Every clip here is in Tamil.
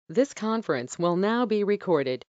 This conference will now be recorded.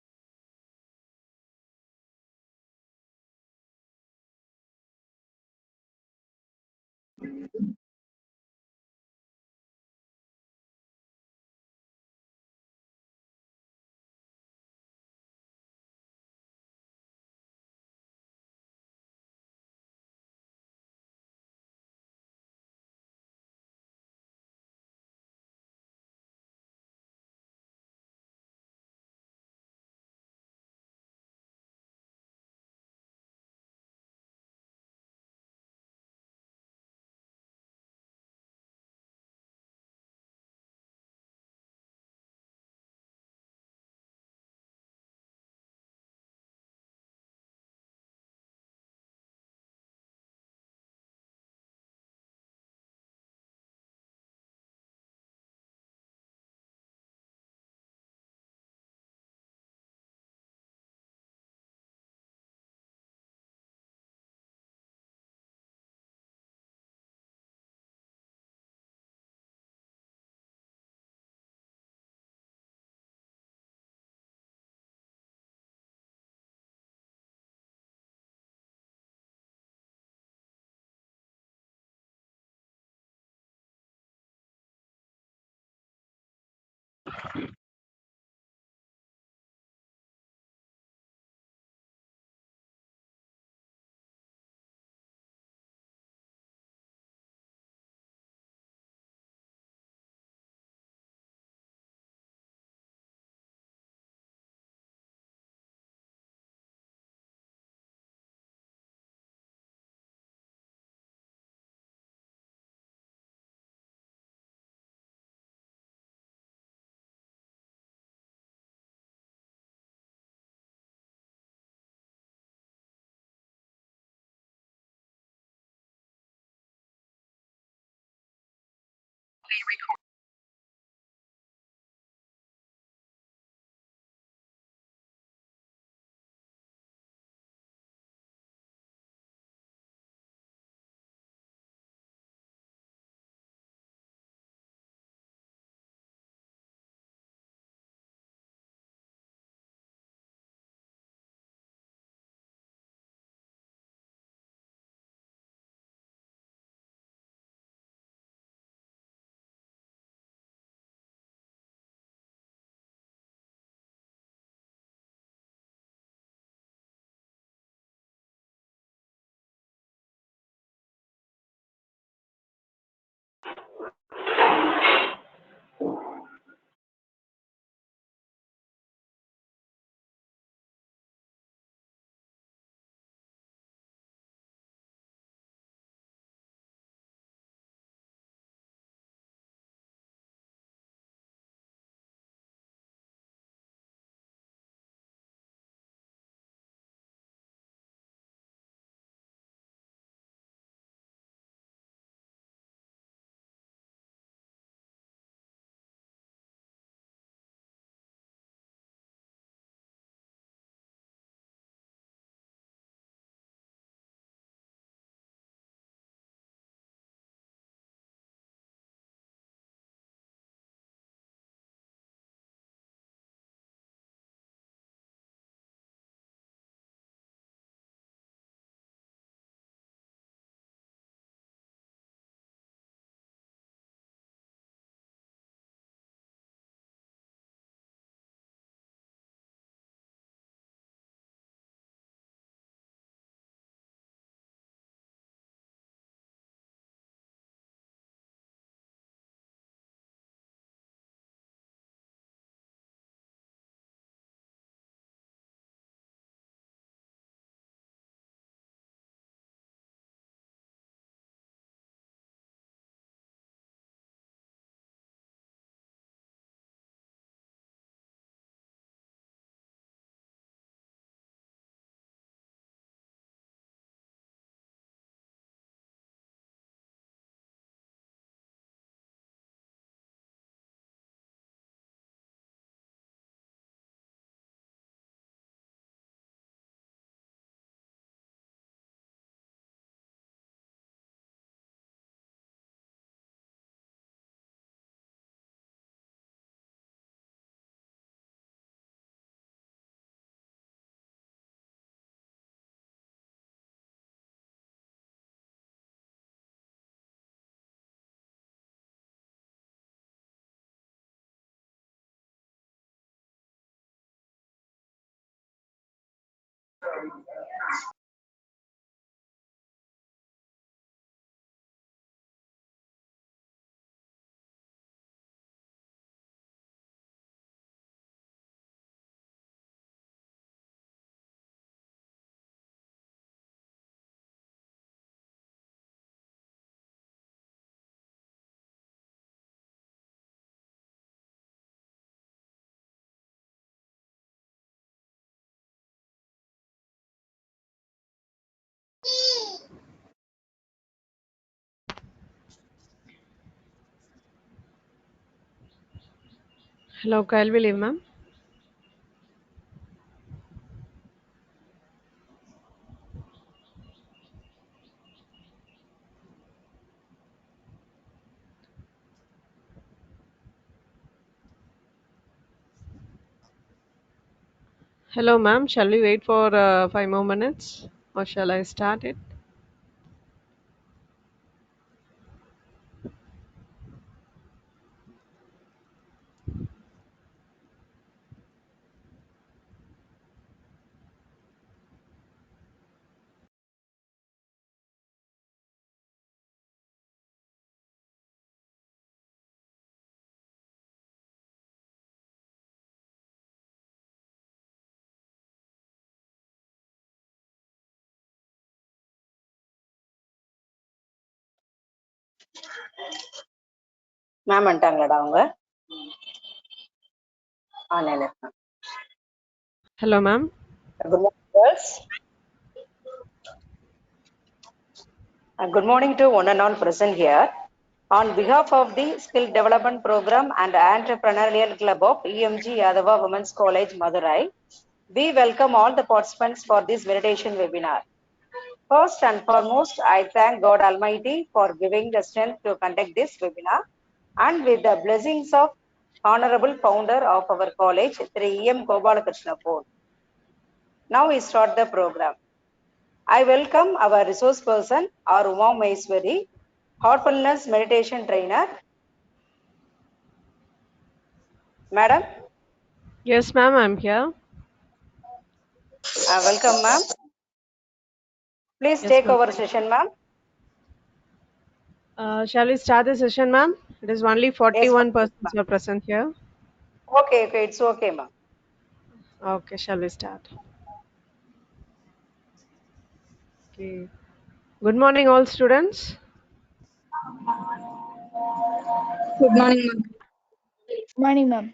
Hello, Kyle William, ma'am. Hello, ma'am. Shall we wait for 5 more minutes or shall I start it? Ma'am வந்துட்டாங்களாடா அவங்க ஆன்லைன்ல இருக்காங்க. Hello, ma'am. Good morning, girls. Good morning to one and all present here. On behalf of the Skill Development Program and Entrepreneurial Club of EMG Yadava Women's College, Madurai, we welcome all the participants for this meditation webinar. First and foremost, I thank God Almighty for giving the strength to conduct this webinar, and with the blessings of Honorable Founder of our college, Sri E.M. Gopalakrishna Pol. Now we start the program. I welcome our resource person, our Uma Maheswari, Heartfulness Meditation Trainer. Madam, Yes, ma'am, I'm here. welcome ma'am. Please Yes, take ma'am. over session ma'am. Shall we start the session, ma'am? It is only Yes, ma'am. 41 persons are present here. Okay, it's okay ma'am. Okay, shall we start? Okay. Good morning, all students. Good morning, ma'am. Good morning, ma'am.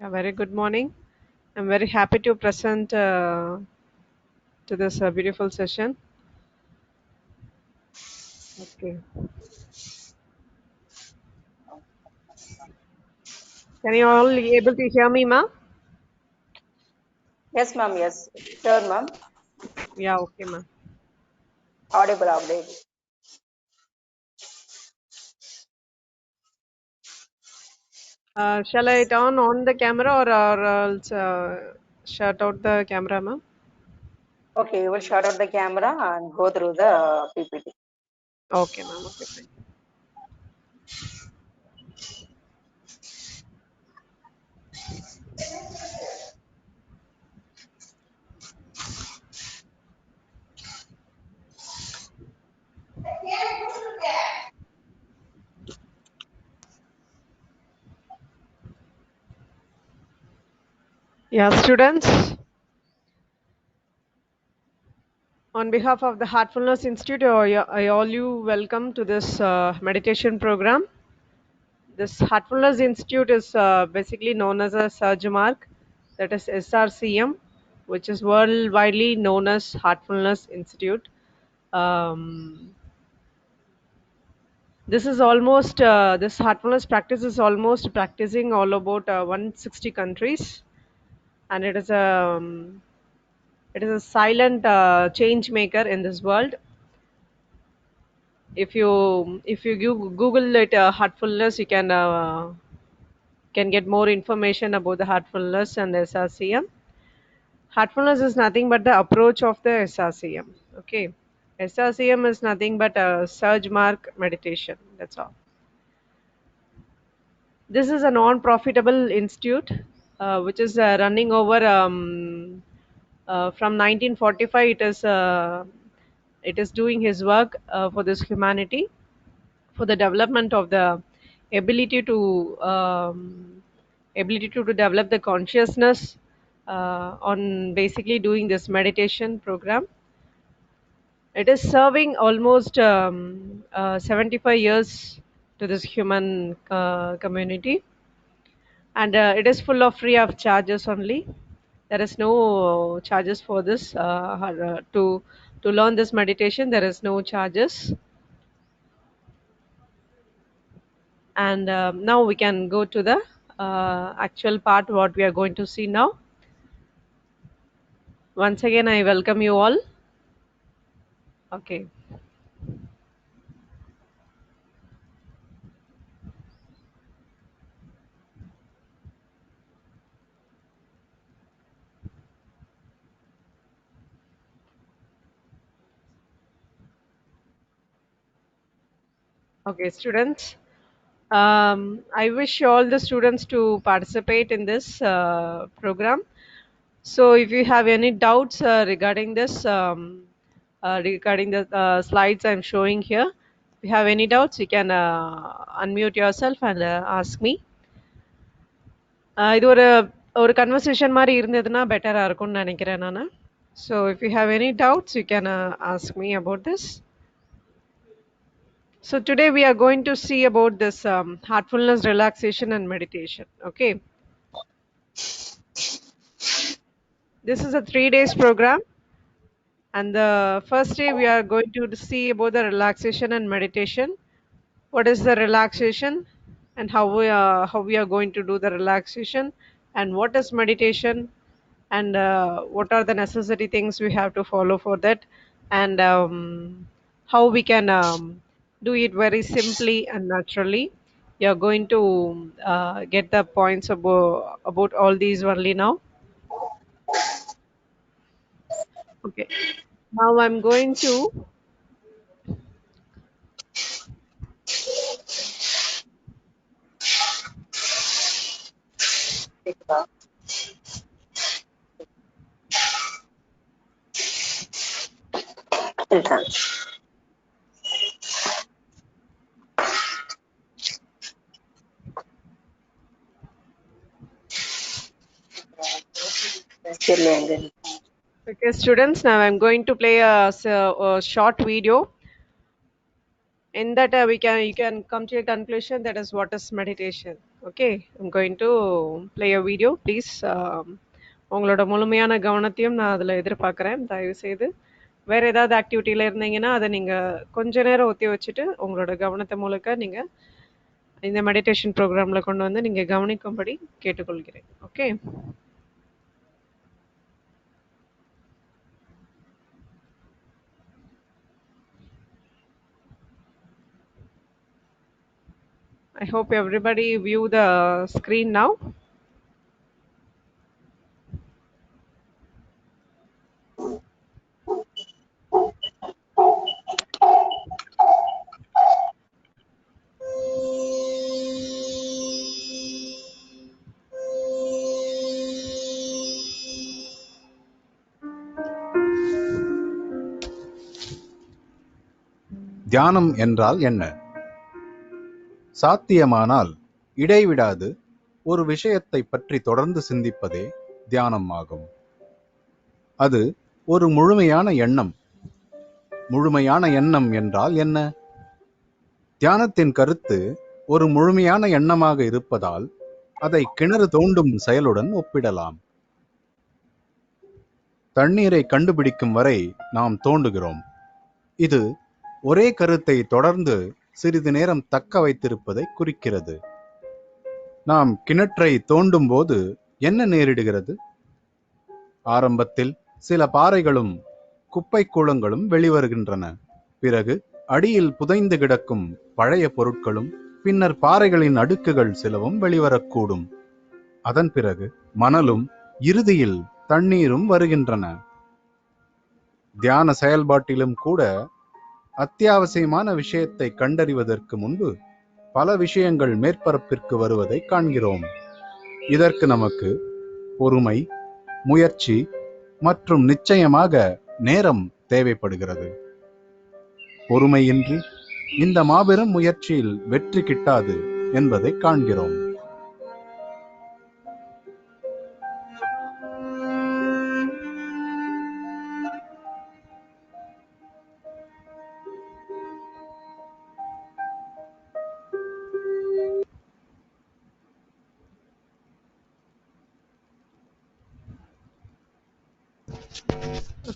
A very good morning. I'm very happy to present to this beautiful session. Okay. Can you all able to hear me, ma'am? Yes ma'am, yes. Sure ma'am. Yeah, okay, ma'am. Audible, audible. Shall I turn on the camera or else shut out the camera, ma'am? Okay, you will shut out the camera and go through the PPT. Okay, ma'am. Okay, fine. Yeah, students, on behalf of the Heartfulness Institute, I all you welcome to this meditation program. This Heartfulness Institute is basically known as a surge mark, that is SRCM, which is worldwide known as Heartfulness Institute. This is almost this heartfulness practice is almost practicing all about 160 countries, and it is a silent change maker in this world. If you Google it heartfulness, you can get more information about the heartfulness and SRCM. Heartfulness is nothing but the approach of the SRCM. Okay, SRCM is nothing but a surge mark meditation. That's all. This is a non-profitable institute which is running over from 1945. It is doing his work for this humanity, for the development of the ability to develop the consciousness on basically doing this meditation program. It is serving almost 75 years to this human community, and it is full of free of charges only. There is no charges for this to learn this meditation. There is no charges. And now we can go to the actual part what we are going to see now. Once again, I welcome you all. Okay. Okay, students. I wish all the students to participate in this program. So, if you have any doubts regarding this, regarding the slides I'm showing here, if you have any doubts, you can unmute yourself and ask me. இது ஒரு கன்வர்சேஷன் மாதிரி இருந்ததுன்னா பெட்டரா இருக்கும்னு நினைக்கிறேன் நான். So, if you have any doubts, you can ask me about this. So today we are going to see about this heartfulness, relaxation and meditation. Okay. This is a 3 days program. And the first day we are going to see about the relaxation and meditation. What is the relaxation and how we are going to do the relaxation, and what is meditation, and what are the necessary things we have to follow for that, and how we can do it very simply and naturally. You're going to get the points about all these only now. Okay. Now I'm going to Okay, students, now I'm going to play a short video. In that, you can come to a conclusion that is what is meditation. Okay, I'm going to play a video. Please, உங்களோட முழுமையான கவனத்தையும் நான் அதில் எதிர்பார்க்குறேன். தயவு செய்து வேறு ஏதாவது ஆக்டிவிட்டியில் இருந்தீங்கன்னா அதை நீங்கள் கொஞ்ச நேரம் ஒத்தி வச்சுட்டு உங்களோட கவனத்தை முழுக்க நீங்கள் இந்த மெடிடேஷன் ப்ரோக்ராமில் கொண்டு வந்து நீங்கள் கவனிக்கும்படி கேட்டுக்கொள்கிறேன். Okay. I hope everybody view the screen now. தியானம் என்றால் என்ன? சாத்தியமானால் இடைவிடாது ஒரு விஷயத்தை பற்றி தொடர்ந்து சிந்திப்பதே தியானம் ஆகும். அது ஒரு முழுமையான எண்ணம். முழுமையான எண்ணம் என்றால் என்ன? தியானத்தின் கருத்து ஒரு முழுமையான எண்ணமாக இருப்பதால் அதை கிணறு தோண்டும் செயலுடன் ஒப்பிடலாம். தண்ணீரை கண்டுபிடிக்கும் வரை நாம் தோண்டுகிறோம். இது ஒரே கருத்தை தொடர்ந்து சிறிது நேரம் தக்க வைத்திருப்பதை குறிக்கிறது. நாம் கிணற்றை தோண்டும் போது என்ன நேரிடுகிறது? ஆரம்பத்தில் சில பாறைகளும் குப்பை கூளங்களும் வெளிவருகின்றன. பிறகு அடியில் புதைந்து கிடக்கும் பழைய பொருட்களும் பின்னர் பாறைகளின் அடுக்குகள் சிலவும் வெளிவரக்கூடும். அதன் பிறகு மணலும் இறுதியில் தண்ணீரும் வருகின்றன. தியான செயல்பாட்டிலும் கூட அத்தியாவசியமான விஷயத்தை கண்டறிவதற்கு முன்பு பல விஷயங்கள் மேற்பரப்பிற்கு வருவதை காண்கிறோம். இதற்கு நமக்கு பொறுமை, முயற்சி மற்றும் நிச்சயமாக நேரம் தேவைப்படுகிறது. பொறுமையின்றி இந்த மாபெரும் முயற்சியில் வெற்றி கிட்டாது என்பதை காண்கிறோம்.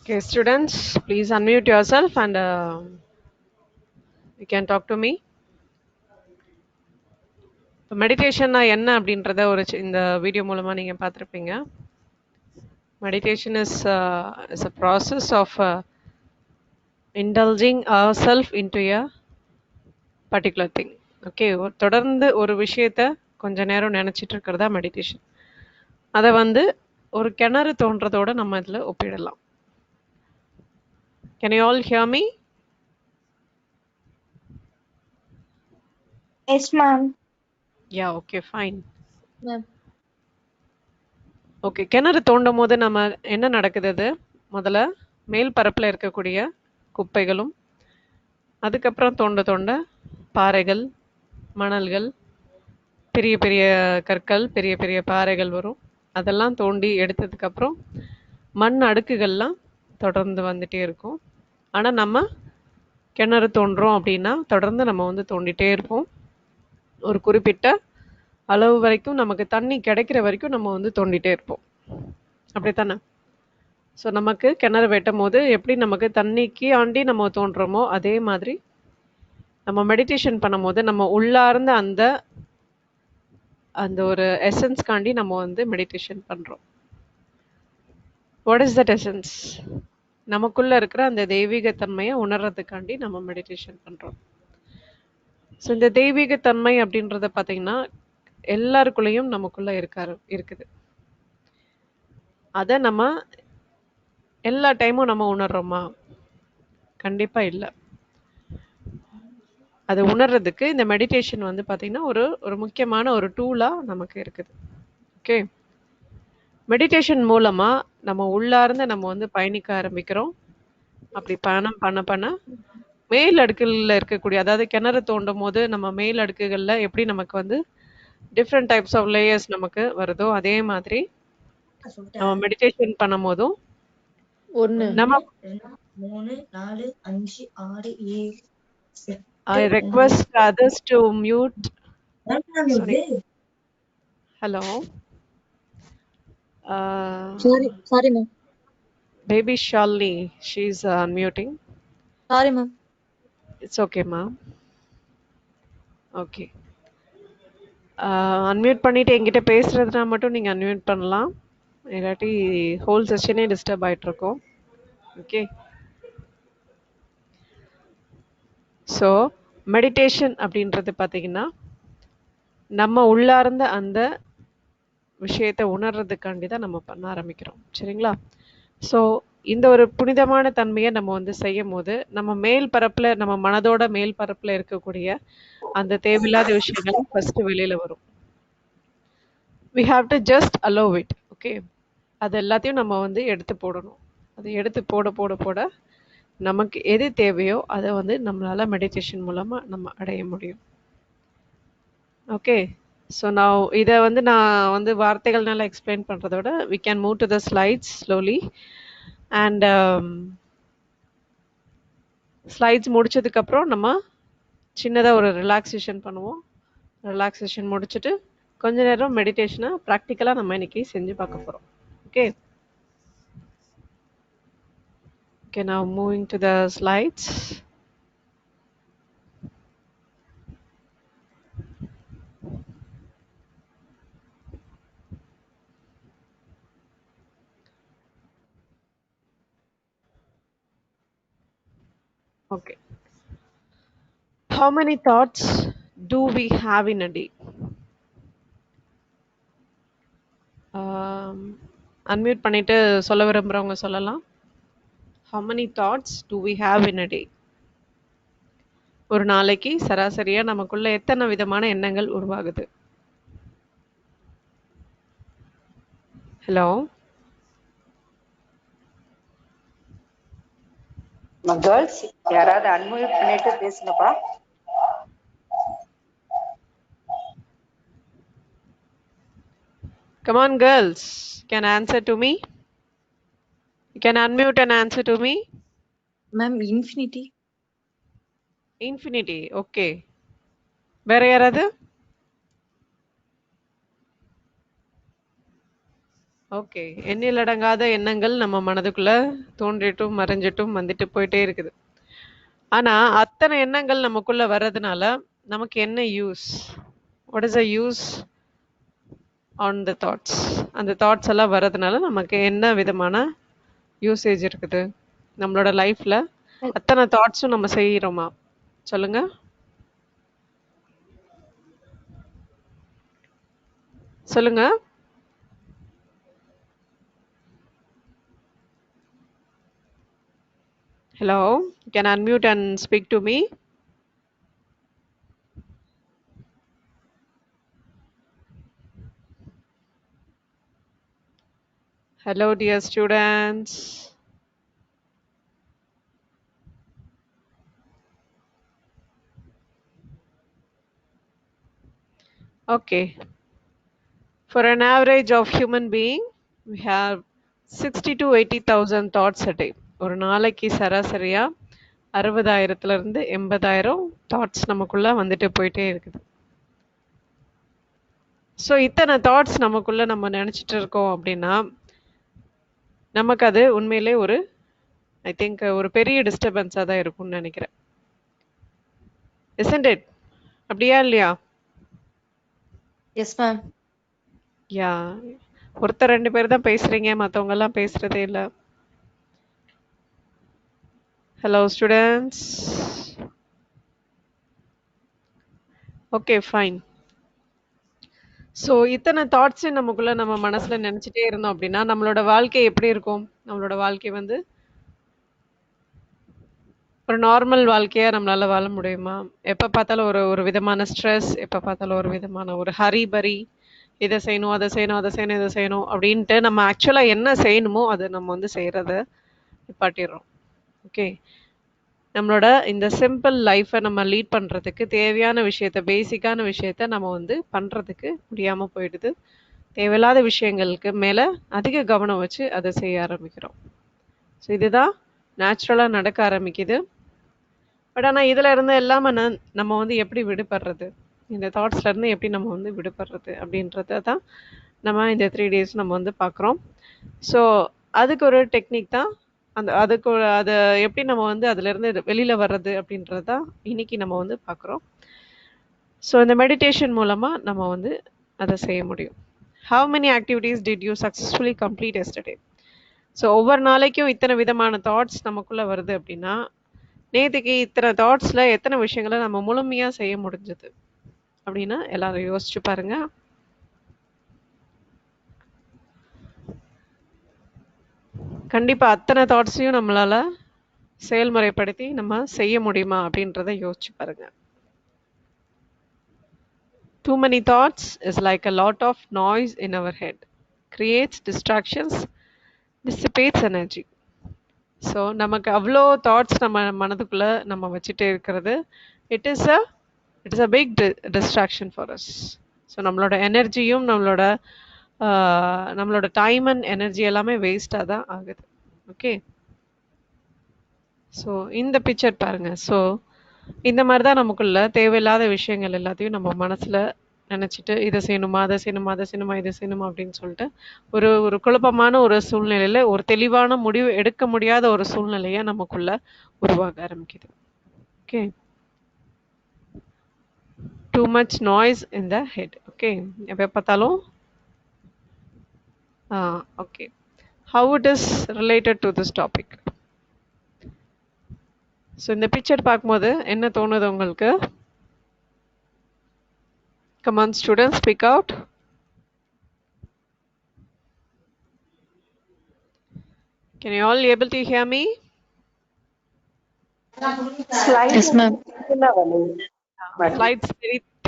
Okay, students, please unmute yourself and you can talk to me. மெடிடேஷன்னா என்ன அப்படின்றத இந்த வீடியோ மூலமாக நீங்கள் பார்த்துருப்பீங்க. Meditation is a process of indulging ourselves into a particular thing. Okay, தொடர்ந்து ஒரு விஷயத்த கொஞ்ச நேரம் நினச்சிட்டு இருக்கிறதா மெடிடேஷன். அதை ஒரு கிணறு தோன்றதோட நம்ம இதில் ஒப்பிடலாம். Can you all hear me? Yes, ma'am. Yeah, okay, fine. Ma'am. Okay, கிணறு தோண்டும் போது நம்ம என்ன நடக்குது? அது முதல்ல மேல் பரப்பில் இருக்கக்கூடிய குப்பைகளும், அதுக்கப்புறம் தோண்ட தோண்ட பாறைகள், மணல்கள், பெரிய பெரிய கற்கள், பெரிய பெரிய பாறைகள் வரும். அதெல்லாம் தோண்டி எடுத்ததுக்கப்புறம் மண் அடுக்குகள்லாம் தொடர்ந்து வந்துட்டே இருக்கும். ஆனால் நம்ம கிணறு தோண்டுறோம் அப்படின்னா தொடர்ந்து நம்ம தோண்டிகிட்டே இருப்போம். ஒரு குறிப்பிட்ட அளவு வரைக்கும் நமக்கு தண்ணி கிடைக்கிற வரைக்கும் நம்ம தோண்டிகிட்டே இருப்போம். அப்படித்தானே? ஸோ நமக்கு கிணறு வெட்டும் போது எப்படி நமக்கு தண்ணிக்கு ஆண்டி நம்ம தோன்றோமோ அதே மாதிரி நம்ம மெடிடேஷன் பண்ணும் போது நம்ம உள்ளார்ந்த அந்த ஒரு எசன்ஸ்காண்டி நம்ம மெடிடேஷன் பண்ணுறோம். What is that essence? நமக்குள்ளே இருக்கிற அந்த தெய்வீகத்தன்மையை உணர்றதுக்காண்டி நம்ம மெடிடேஷன் பண்ணுறோம். ஸோ இந்த தெய்வீகத்தன்மை அப்படின்றத பார்த்தீங்கன்னா எல்லாருக்குள்ளேயும் நமக்குள்ளே இருக்குது. அதை நம்ம எல்லா டைமும் நம்ம உணர்றோமா? கண்டிப்பாக இல்லை. அதை உணர்றதுக்கு இந்த மெடிடேஷன் பார்த்தீங்கன்னா ஒரு முக்கியமான ஒரு டூலாக நமக்கு இருக்குது. ஓகே, மெடிடேஷன் மூலமாக நம்ம உள்ளார்ந்து நம்ம பயணிக்க ஆரம்பிக்கிறோம். அப்படி பயணம் பண்ண பண்ண மேல் அடுக்குகளில் இருக்கக்கூடிய, அதாவது கிணறு தோண்டும் போது நம்ம மேல் அடுக்குகளில் எப்படி நமக்கு டிஃப்ரெண்ட் டைப்ஸ் ஆஃப் லேயர்ஸ் நமக்கு வருதோ அதே மாதிரி நம்ம மெடிடேஷன் பண்ணும் போதும் 1 நம்ம 3 4 5 6 7 I request others to mute. Sorry. Hello. sorry ma'am. Baby Shalini, she's unmuting. Sorry ma'am. It's okay, ma'am. Okay. Unmute பண்ணிவிட்டு என்கிட்ட பேசுகிறதுனா மட்டும் நீங்கள் அன்மியூட் பண்ணலாம், இல்லாட்டி ஹோல் செஷனே டிஸ்டர்ப் ஆகிட்ருக்கோம். ஓகே, ஸோ மெடிடேஷன் அப்படின்றது பார்த்தீங்கன்னா நம்ம உள்ளார்ந்த அந்த விஷயத்தை உணர்றதுக்காண்டி தான் நம்ம பண்ண ஆரம்பிக்கிறோம். சரிங்களா? ஸோ இந்த ஒரு புனிதமான தன்மையை நம்ம செய்யும் போது நம்ம மேல் பரப்பில், நம்ம மனதோட மேல் பரப்பில் இருக்கக்கூடிய அந்த தேவையில்லாத விஷயங்கள் ஃபஸ்ட்டு வெளியில் வரும். we have to just allow it. Okay, அது எல்லாத்தையும் நம்ம எடுத்து போடணும். அது எடுத்து போட போட போட நமக்கு எது தேவையோ அதை நம்மளால் மெடிடேஷன் மூலமாக நம்ம அடைய முடியும். ஓகே, ஸோ நான் இதை நான் வார்த்தைகள்னால எக்ஸ்பிளைன் பண்ணுறதோட we can move to the slides slowly. And slides முடிச்சதுக்கப்புறம் நம்ம சின்னதாக ஒரு ரிலாக்ஸேஷன் பண்ணுவோம். ரிலாக்ஸேஷன் முடிச்சுட்டு கொஞ்ச நேரம் மெடிடேஷனை ப்ராக்டிக்கலாக நம்ம இன்னைக்கு செஞ்சு பார்க்க போகிறோம். Okay, okay, now moving to the slides. Okay, how many thoughts do we have in a day? Unmute பண்ணிட்டு சொல்ல விரும்புகிறவங்க சொல்லலாம். how many thoughts do we have in a day? ஒரு நாளைக்கு சராசரியாக நமக்குள்ள எத்தனை விதமான எண்ணங்கள் உருவாகுது? ஹலோ கேர்ள்ஸ், யாராவது அன்மியூட் பண்ணிட்டு பேசுங்கப்பா. Come on, girls. Can answer to me? You can unmute and answer to me. Ma'am, infinity. Infinity. Okay. வேற யாராவது? ஓகே, எண்ணிலடங்காத எண்ணங்கள் நம்ம மனதுக்குள்ள தோன்றிட்டும் மறைஞ்சிட்டும் வந்துட்டு போயிட்டே இருக்குது. ஆனா அத்தனை எண்ணங்கள் நமக்குள்ள வர்றதுனால நமக்கு என்ன use? What is the use on the thoughts? அந்த தாட்ஸ் எல்லாம் வர்றதுனால நமக்கு என்ன விதமான யூசேஜ் இருக்குது நம்மளோட லைஃப்ல? அத்தனை தாட்ஸும் நம்ம செய்யறோமா? சொல்லுங்க. சொல்லுங்க. Hello, you can unmute and speak to me. Hello, dear students. Okay. For an average of human being, we have 60 to 80,000 thoughts a day. ஒரு நாளைக்கு சராசரியா 60,000 இருந்து 80,000 தாட்ஸ் நமக்குள்ள வந்துட்டு போயிட்டே இருக்குது. ஸோ இத்தனை தாட்ஸ் நமக்குள்ள நம்ம நினைச்சிட்டு இருக்கோம் அப்படின்னா நமக்கு அது உண்மையிலே ஒரு ஐ திங்க் ஒரு பெரிய டிஸ்டர்பன்ஸாக தான் இருக்கும்னு நினைக்கிறேன். Isn't it? அப்படியா இல்லையா? Yes ma'am. யா, ஒருத்தர் 2 பேர் தான் பேசுறீங்க, மற்றவங்க எல்லாம் பேசுறதே இல்லை. Hello students. Okay fine. So இத்தனை தாட்ஸும் நமக்குள்ள நம்ம மனசுல நினைச்சிட்டே இருந்தோம் அப்படின்னா நம்மளோட வாழ்க்கை எப்படி இருக்கும்? நம்மளோட வாழ்க்கை வந்து ஒரு நார்மல் வாழ்க்கையா நம்மளால வாழ முடியுமா? எப்ப பார்த்தாலும் ஒரு ஒரு விதமான ஸ்ட்ரெஸ், எப்ப பார்த்தாலும் ஒரு விதமான ஒரு ஹரிபரி, இதை செய்யணும் அதை செய்யணும் அதை செய்யணும் இதை செய்யணும் அப்படின்ட்டு நம்ம ஆக்சுவலா என்ன செய்யணுமோ அதை நம்ம வந்து செய்யறத நிப்பாட்டிடுறோம். ஓகே, நம்மளோட இந்த சிம்பிள் லைஃப்பை நம்ம லீட் பண்றதுக்கு தேவையான விஷயத்த, பேசிக்கான விஷயத்த நம்ம வந்து பண்றதுக்கு முடியாம போயிடுது. தேவையில்லாத விஷயங்களுக்கு மேல அதிக கவனம் வச்சு அதை செய்ய ஆரம்பிக்கிறோம். ஸோ இதுதான் நேச்சுரலா நடக்க ஆரம்பிக்குது. பட் ஆனால் இதுல இருந்து எல்லாமே நம்ம வந்து எப்படி விடுபடுறது, இந்த தாட்ஸ்ல இருந்து எப்படி நம்ம வந்து விடுபடுறது அப்படின்றத தான் நம்ம இந்த 3 days நம்ம வந்து பார்க்குறோம். ஸோ அதுக்கு ஒரு டெக்னிக் தான் அதுக்கு அதை எப்படி நம்ம வந்து அதுல இருந்து வெளியில வர்றது அப்படின்றது தான் இன்னைக்கு நம்ம வந்து பார்க்குறோம். ஸோ இந்த மெடிடேஷன் மூலமா நம்ம வந்து அதை செய்ய முடியும். How many activities did you successfully complete yesterday? So ஒவ்வொரு நாளைக்கும் இத்தனை விதமான தாட்ஸ் நமக்குள்ள வருது அப்படின்னா நேற்றுக்கு இத்தனை தாட்ஸ்ல எத்தனை விஷயங்களை நம்ம முழுமையா செய்ய முடிஞ்சது அப்படின்னா எல்லாரும் யோசிச்சு பாருங்க. கண்டிப்பா அத்தனை தாட்ஸையும் நம்மளால செயல்முறைப்படுத்தி நம்ம செய்ய முடியுமா அப்படின்றத யோசிச்சு பாருங்க. Too many thoughts is like a lot of noise in our head. Creates distractions, dissipates energy. So நமக்கு அவ்வளோ தாட்ஸ் நம்ம மனதுக்குள்ள நம்ம வச்சுட்டே இருக்கிறது it is a big distraction for us. So நம்மளோட எனர்ஜியும் நம்மளோட டைம் அண்ட் எனர்ஜி எல்லாமே வேஸ்டாக தான் ஆகுது. ஓகே, ஸோ இந்த பிக்சர் பாருங்க. ஸோ இந்த மாதிரி தான் நமக்குள்ள தேவையில்லாத விஷயங்கள் எல்லாத்தையும் நம்ம மனசுல நினைச்சிட்டு இதை செய்யணுமா அதை செய்யணுமா அதை செய்யணுமா இதை செய்யணுமா அப்படின்னு சொல்லிட்டு ஒரு ஒரு குழப்பமான ஒரு சூழ்நிலையில ஒரு தெளிவான முடிவு எடுக்க முடியாத ஒரு சூழ்நிலைய நமக்குள்ள உருவாக ஆரம்பிக்குது. Okay, too much noise in the head. Okay, எப்போ பார்த்தாலும் okay, how it is related to this topic? So இந்த பிக்சர் பார்க்கும்போது என்ன தோணுது உங்களுக்கு? Come on students, speak out. Can you all able to hear me? Yes ma'am. Slides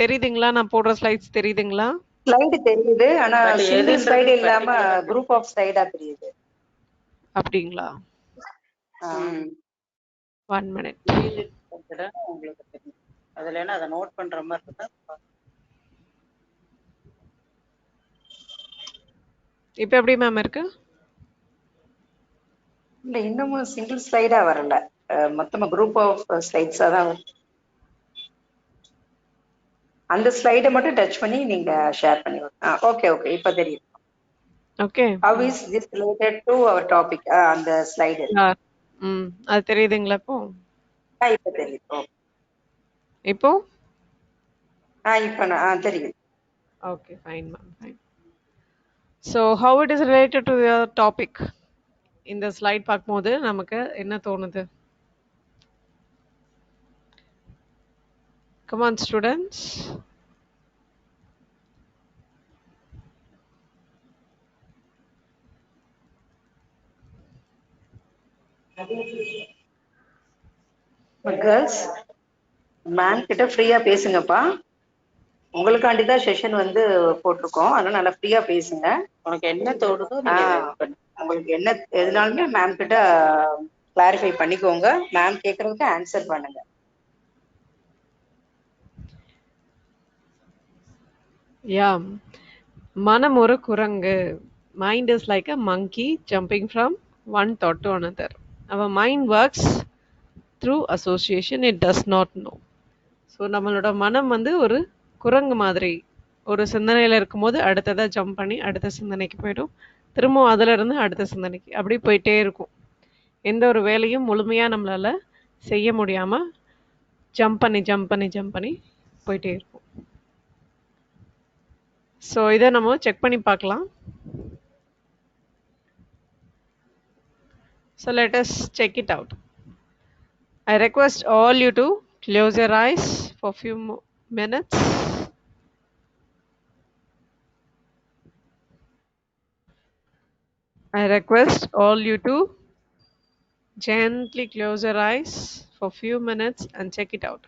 தெரியுதுங்களா? நான் போடுற ஸ்லைட்ஸ் தெரியுதுங்களா? ஸ்லைடு தெரியுது, ஆனா சிங்கிள் ஸ்லைடு இல்லாம குரூப் ஆஃப் ஸ்லைடா தெரியுது. அப்படிங்களா? 1 minute. உங்களுக்கு தெரியும். அதுல என்ன அதை நோட் பண்ற மாதிரி இருந்தா இப்போ எப்படி மேம் இருக்கு? இல்ல, இன்னமும் சிங்கிள் ஸ்லைடா வரல, மொத்தமா குரூப் ஆஃப் ஸ்லைட்ஸா தான் வருது. அந்த ஸ்லைடை மட்டும் டச் பண்ணி நீங்க ஷேர் பண்ணி ஓகே ஓகே, இப்ப தெரியும். Okay, how is this related to our topic? அந்த ஸ்லைடு அது தெரியுதுங்களா இப்போ? இப்ப தெரியும். இப்போ இப்ப நான் தெரியும். Okay, fine, ma'am. Fine. So, how it is related to the topic? இந்த ஸ்லைட் பார்க்கும்போது நமக்கு என்ன தோணுது? Come on, students. Girls ma'am கிட்ட ஃப்ரீயா பேசுங்கப்பா. உங்களுக்காண்டி தான் செஷன் வந்து போட்டிருக்கோம், அதனால நல்லா ஃப்ரீயா பேசுங்க. உனக்கு என்ன தோணுதோ நீங்க இது பண்ணு. உங்களுக்கு என்ன எதுனாலுமே மேம் கிட்ட கிளாரிஃபை பண்ணிக்கோங்க. மேம் கேட்கறதுக்கு ஆன்சர் பண்ணுங்க. Yeah. மனம் ஒரு குரங்கு. Mind is like a monkey jumping from one thought to another. Our mind works through association, it does not know. So நம்மளோட மனம் வந்து ஒரு குரங்கு மாதிரி. ஒரு சிந்தனையில் இருக்கும்போது அடுத்ததாக ஜம்ப் பண்ணி அடுத்த சிந்தனைக்கு போயிடும், திரும்பவும் அதிலிருந்து அடுத்த சிந்தனைக்கு அப்படி போயிட்டே இருக்கும். எந்த ஒரு வேலையும் முழுமையாக நம்மளால் செய்ய முடியாமல் ஜம்ப் பண்ணி போயிட்டே இருக்கும். ஸோ இதை நம்ம செக் பண்ணி பார்க்கலாம். So let us check it out. I request all you to close your eyes for few minutes. I request all you to gently close your eyes for few minutes and check it out.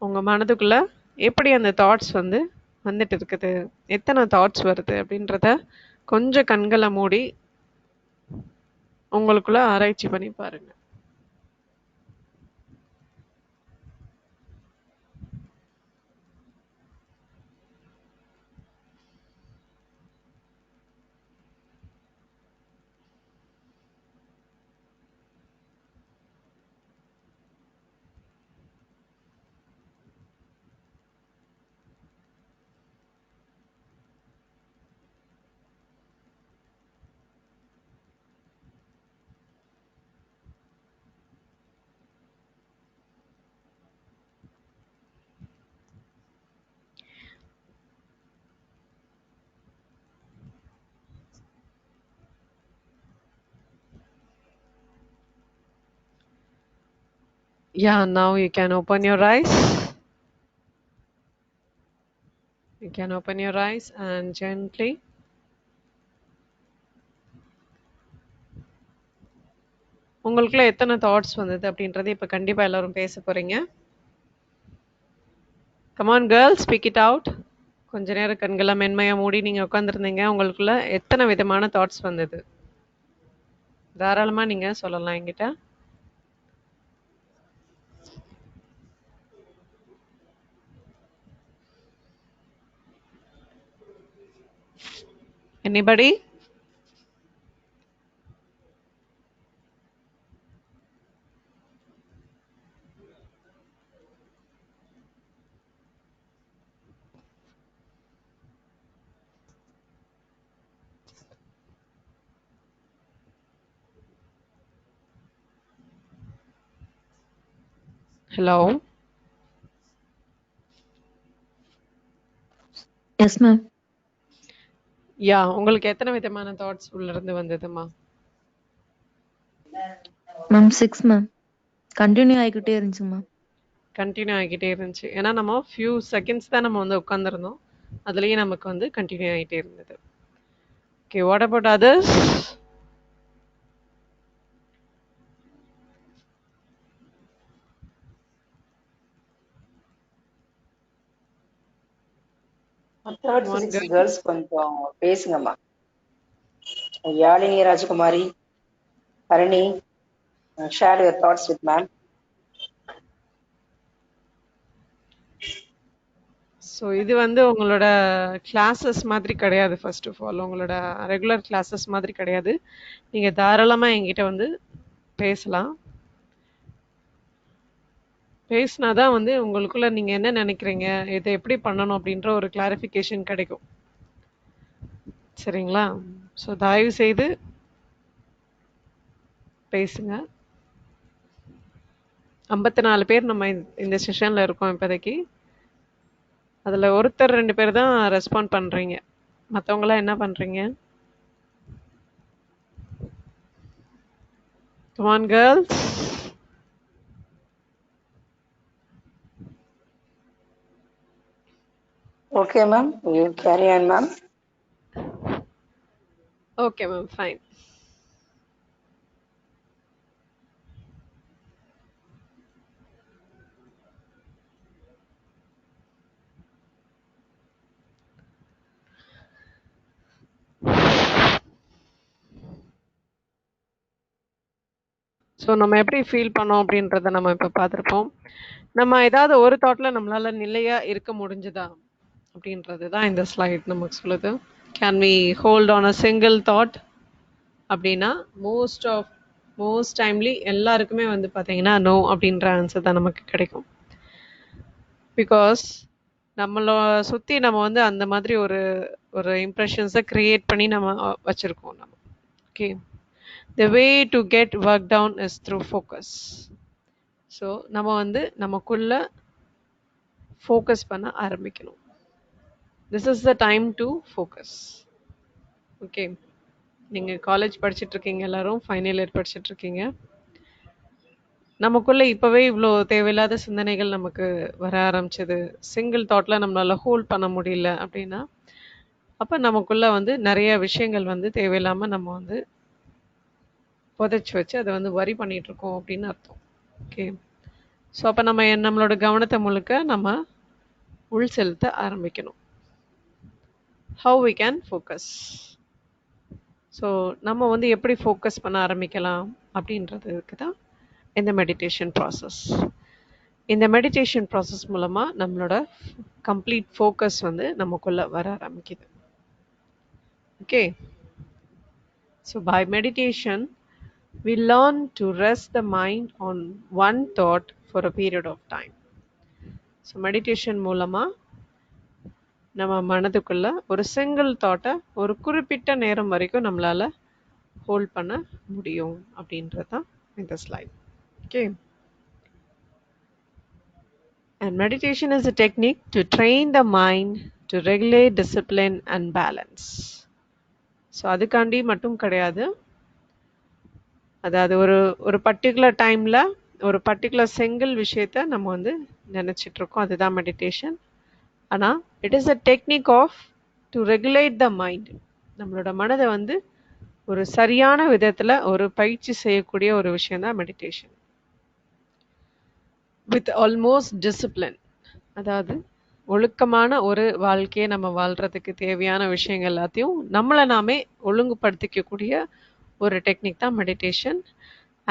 உங்கள் மனதுக்குள்ள எப்படி அந்த தாட்ஸ் வந்து வந்துட்டு இருக்குது, எத்தனை தாட்ஸ் வருது அப்படின்றத கொஞ்சம் கண்களை மூடி உங்களுக்குள்ள ஆராய்ச்சி பண்ணி பாருங்க. Yeah, now you can open your eyes. You can open your eyes and gently உங்களுக்குள்ள எத்தனை தாட்ஸ் வந்தது அப்படின்றத இப்போ கண்டிப்பாக எல்லாரும் பேச போறீங்க. Come on girls, speak it out. கொஞ்ச நேரம் கண்களை மென்மையாக மூடி நீங்கள் உட்காந்துருந்தீங்க, உங்களுக்குள்ள எத்தனை விதமான தாட்ஸ் வந்தது தாராளமாக நீங்கள் சொல்லலாம் என்கிட்ட. Anybody? Hello? Yes, ma'am. யா, உங்களுக்கு எத்தனை விதமான தாட்ஸ் உள்ள இருந்து வந்ததுமா? Ma'am 6 ma'am. கண்டினியூ ஆகிக்கிட்டே இருந்துச்சு மேம். கண்டினியூ ஆகிட்டே இருந்துச்சு. ஏன்னா நம்ம ஃபியூ செகண்ட்ஸ் தான் நம்ம வந்து உட்காந்துருந்தோம், அதுலேயே நமக்கு வந்து கண்டினியூ ஆகிட்டே இருந்தது. Okay, what about others? Third physics girls கொஞ்சம் பேசுங்கம்மா. Yazhini Rajakumari, Harani, share your thoughts with ma'am. So இது வந்து உங்களோட கிளாஸஸ் மாதிரி கிடையாது. ஃபர்ஸ்ட் ஆஃப் ஆல் உங்களோட ரெகுலர் கிளாஸஸ் மாதிரி கிடையாது. நீங்கள் தாராளமாக என்கிட்ட வந்து பேசலாம். பேசினாதான் வந்து உங்களுக்குள்ள நீங்கள் என்ன நினைக்கிறீங்க, இதை எப்படி பண்ணணும் அப்படின்ற ஒரு கிளாரிஃபிகேஷன் கிடைக்கும். சரிங்களா? ஸோ தயவு செய்து பேசுங்க. 54 பேர் நம்ம இந்த செஷனில் இருக்கோம் இப்போதைக்கு. அதில் ஒருத்தர் 2 பேர் தான் ரெஸ்பாண்ட் பண்ணுறீங்க. மற்றவங்களாம் என்ன பண்ணுறீங்க? Come on, girls. Okay, ma'am. You carry on, ma'am. Okay, ma'am. Fine. So நம்ம எப்படி ஃபீல் பண்ணோம் அப்படின்றத நம்ம இப்போ பார்த்துருப்போம். நம்ம ஏதாவது ஒரு தாட்டில் நம்மளால் நிலையாக இருக்க முடிஞ்சுதா அப்படின்றது தான் இந்த ஸ்லைட் நமக்கு சொல்லுது. Can we hold on a single thought அப்படின்னா மோஸ்ட் டைம்லி எல்லாருக்குமே வந்து பார்த்தீங்கன்னா நோ அப்படின்ற ஆன்சர் தான் நமக்கு கிடைக்கும். பிகாஸ் நம்மளை சுற்றி நம்ம வந்து அந்த மாதிரி ஒரு இம்ப்ரெஷன்ஸை க்ரியேட் பண்ணி நம்ம வச்சுருக்கோம் நம்ம. Okay, the way to get work down is through focus. So நம்ம வந்து நமக்குள்ள ஃபோக்கஸ் பண்ண ஆரம்பிக்கணும். This is the time to focus. Okay, நீங்கள் காலேஜ் படிச்சுட்ருக்கீங்க, எல்லோரும் ஃபைனல் இயர் படிச்சுட்ருக்கீங்க. நமக்குள்ளே இப்போவே இவ்வளோ தேவையில்லாத சிந்தனைகள் நமக்கு வர ஆரம்பிச்சது, சிங்கிள் தாட்டில் நம்மளால் ஹோல்ட் பண்ண முடியல அப்படின்னா அப்போ நமக்குள்ளே வந்து நிறைய விஷயங்கள் வந்து தேவையில்லாமல் நம்ம வந்து புதைச்சி வச்சு அதை வந்து வரி பண்ணிகிட்ருக்கோம் அப்படின்னு அர்த்தம். ஓகே, ஸோ அப்போ நம்மளோட கவனத்தை முழுக்க நம்ம உள் செலுத்த ஆரம்பிக்கணும். How we can focus. So நம்ம வந்து எப்படி ஃபோக்கஸ் பண்ண ஆரம்பிக்கலாம் அப்படின்றதுக்கு தான் இந்த மெடிடேஷன் ப்ராசஸ். இந்த மெடிடேஷன் ப்ராசஸ் மூலமாக நம்மளோட கம்ப்ளீட் ஃபோக்கஸ் வந்து நமக்குள்ளே வர ஆரம்பிக்குது. Okay, so by meditation we learn to rest the mind on one thought for a period of time. So meditation மூலமா நம்ம மனதுக்குள்ள ஒரு சிங்கிள் தாட்டை ஒரு குறிப்பிட்ட நேரம் வரைக்கும் நம்மளால ஹோல்ட் பண்ண முடியும் அப்படின்றது தான் இந்த slide. Okay, and meditation is a technique to train the mind to regulate, discipline and balance. So அதுக்காண்டி மட்டும் கிடையாது, அதாவது ஒரு பர்டிகுலர் டைமில் ஒரு பர்டிகுலர் சிங்கிள் விஷயத்த நம்ம வந்து நினச்சிட்ருக்கோம், அதுதான் மெடிடேஷன். ஆனால் it is a technique of to regulate the mind. நம்மளோட மனதை வந்து ஒரு சரியான விதத்தில் ஒரு பயிற்சி செய்யக்கூடிய ஒரு விஷயந்தான் மெடிடேஷன். வித் ஆல்மோஸ்ட் டிசிப்ளின், அதாவது ஒழுக்கமான ஒரு வாழ்க்கையை நம்ம வாழ்கிறதுக்கு தேவையான விஷயங்கள் எல்லாத்தையும் நம்மளை நாமே ஒழுங்குபடுத்திக்கக்கூடிய ஒரு டெக்னிக் தான் meditation.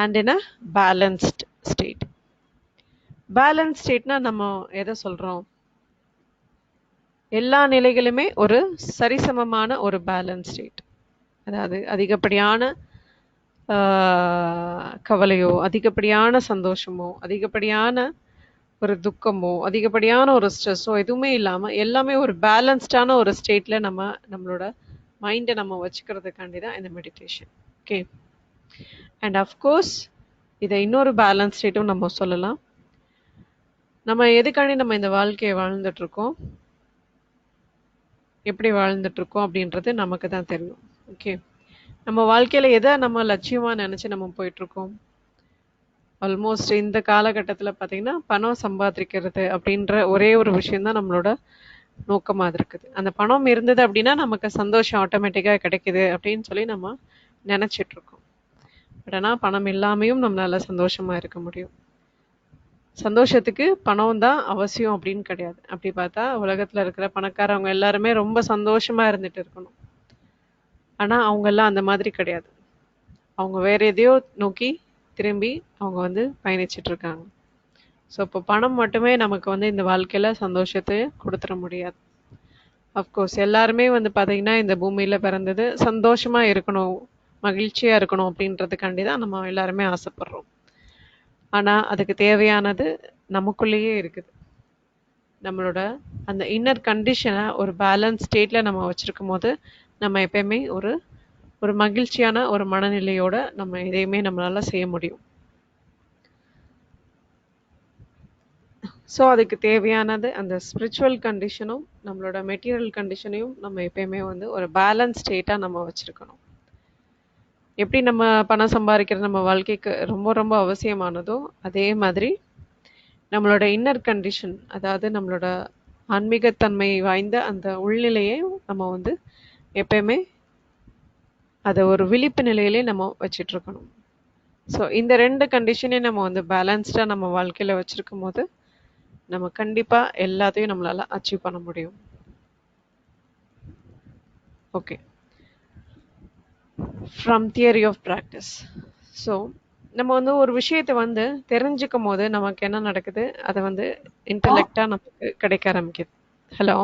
And in a balanced state. Balance ஸ்டேட்னா நம்ம எதை சொல்கிறோம்? எல்லா நிலைகளுமே ஒரு சரிசமமான ஒரு பேலன்ஸ் ஸ்டேட். அதாவது அதிகப்படியான கவலையோ, அதிகப்படியான சந்தோஷமோ, அதிகப்படியான ஒரு துக்கமோ, அதிகப்படியான ஒரு ஸ்ட்ரெஸ்ஸோ எதுவுமே இல்லாமல் எல்லாமே ஒரு பேலன்ஸ்டான ஒரு ஸ்டேட்டில் நம்மளோட மைண்டை நம்ம வச்சுக்கிறதுக்காண்டி தான் இந்த மெடிடேஷன். ஓகே, அண்ட் அஃப்கோர்ஸ் இதை இன்னொரு பேலன்ஸ் ஸ்டேட்டும் நம்ம சொல்லலாம். நம்ம எதுக்காண்டி நம்ம இந்த வாழ்க்கையை வாழ்ந்துட்டுருக்கோம், எப்படி வாழ்ந்துட்டுருக்கோம் அப்படின்றது நமக்கு தான் தெரியும். ஓகே, நம்ம வாழ்க்கையில் எதை நம்ம லட்சியமாக நினச்சி நம்ம போயிட்டுருக்கோம்? ஆல்மோஸ்ட் இந்த காலகட்டத்தில் பார்த்திங்கன்னா பணம் சம்பாதிக்கிறது அப்படின்ற ஒரே ஒரு விஷயந்தான் நம்மளோட நோக்கமாக இருக்குது. அந்த பணம் இருந்தது அப்படின்னா நமக்கு சந்தோஷம் ஆட்டோமேட்டிக்காக கிடைக்குது அப்படின்னு சொல்லி நம்ம நினச்சிட்ருக்கோம். பட் ஆனால் பணம் இல்லாமையும் நம்மளால் சந்தோஷமாக இருக்க முடியும். சந்தோஷத்துக்கு பணம் தான் அவசியம் அப்படின்னு கிடையாது. அப்படி பார்த்தா உலகத்தில் இருக்கிற பணக்காரவங்க எல்லாருமே ரொம்ப சந்தோஷமாக இருந்துட்டு இருக்கணும். ஆனால் அவங்கெல்லாம் அந்த மாதிரி கிடையாது. அவங்க வேறு எதையோ நோக்கி திரும்பி அவங்க வந்து பயணிச்சிட்ருக்காங்க. ஸோ இப்போ பணம் மட்டுமே நமக்கு வந்து இந்த வாழ்க்கையில் சந்தோஷத்தை கொடுத்துட முடியாது. அஃப்கோர்ஸ் எல்லாருமே வந்து பார்த்திங்கன்னா இந்த பூமியில் பிறந்தது சந்தோஷமாக இருக்கணும், மகிழ்ச்சியாக இருக்கணும் அப்படின்றதுக்காண்டி தான் நம்ம எல்லாருமே ஆசைப்படுறோம். ஆனால் அதுக்கு தேவையானது நமக்குள்ளேயே இருக்குது. நம்மளோட அந்த இன்னர் கண்டிஷனை ஒரு பேலன்ஸ் ஸ்டேட்டில் நம்ம வச்சுருக்கும் போது நம்ம எப்பயுமே ஒரு மகிழ்ச்சியான ஒரு மனநிலையோட நம்ம எதையுமே நம்மளால் செய்ய முடியும். ஸோ அதுக்கு தேவையானது அந்த ஸ்பிரிச்சுவல் கண்டிஷனும் நம்மளோட மெட்டீரியல் கண்டிஷனையும் நம்ம எப்பயுமே வந்து ஒரு பேலன்ஸ் ஸ்டேட்டாக நம்ம வச்சுருக்கணும். எப்படி நம்ம பணம் சம்பாதிக்கிறது நம்ம வாழ்க்கைக்கு ரொம்ப ரொம்ப அவசியமானதோ அதே மாதிரி நம்மளோட இன்னர் கண்டிஷன், அதாவது நம்மளோட ஆன்மீகத்தன்மை வாய்ந்த அந்த உள்நிலையை நம்ம வந்து எப்பயுமே அதை ஒரு விழிப்பு நிலையிலே நம்ம வச்சிட்டு இருக்கணும். ஸோ இந்த 2 கண்டிஷனையும் நம்ம வந்து பேலன்ஸ்டாக நம்ம வாழ்க்கையில் வச்சுருக்கும் போது நம்ம கண்டிப்பாக எல்லாத்தையும் நம்மளால் அச்சீவ் பண்ண முடியும். Okay, from theory of practice. So நம்ம வந்து ஒரு விஷயத்தை வந்து தெரிஞ்சுக்கும் போது நமக்கு என்ன நடக்குது, அதை வந்து இன்டலெக்டாக நமக்கு கிடைக்க ஆரம்பிக்குது. ஹலோ,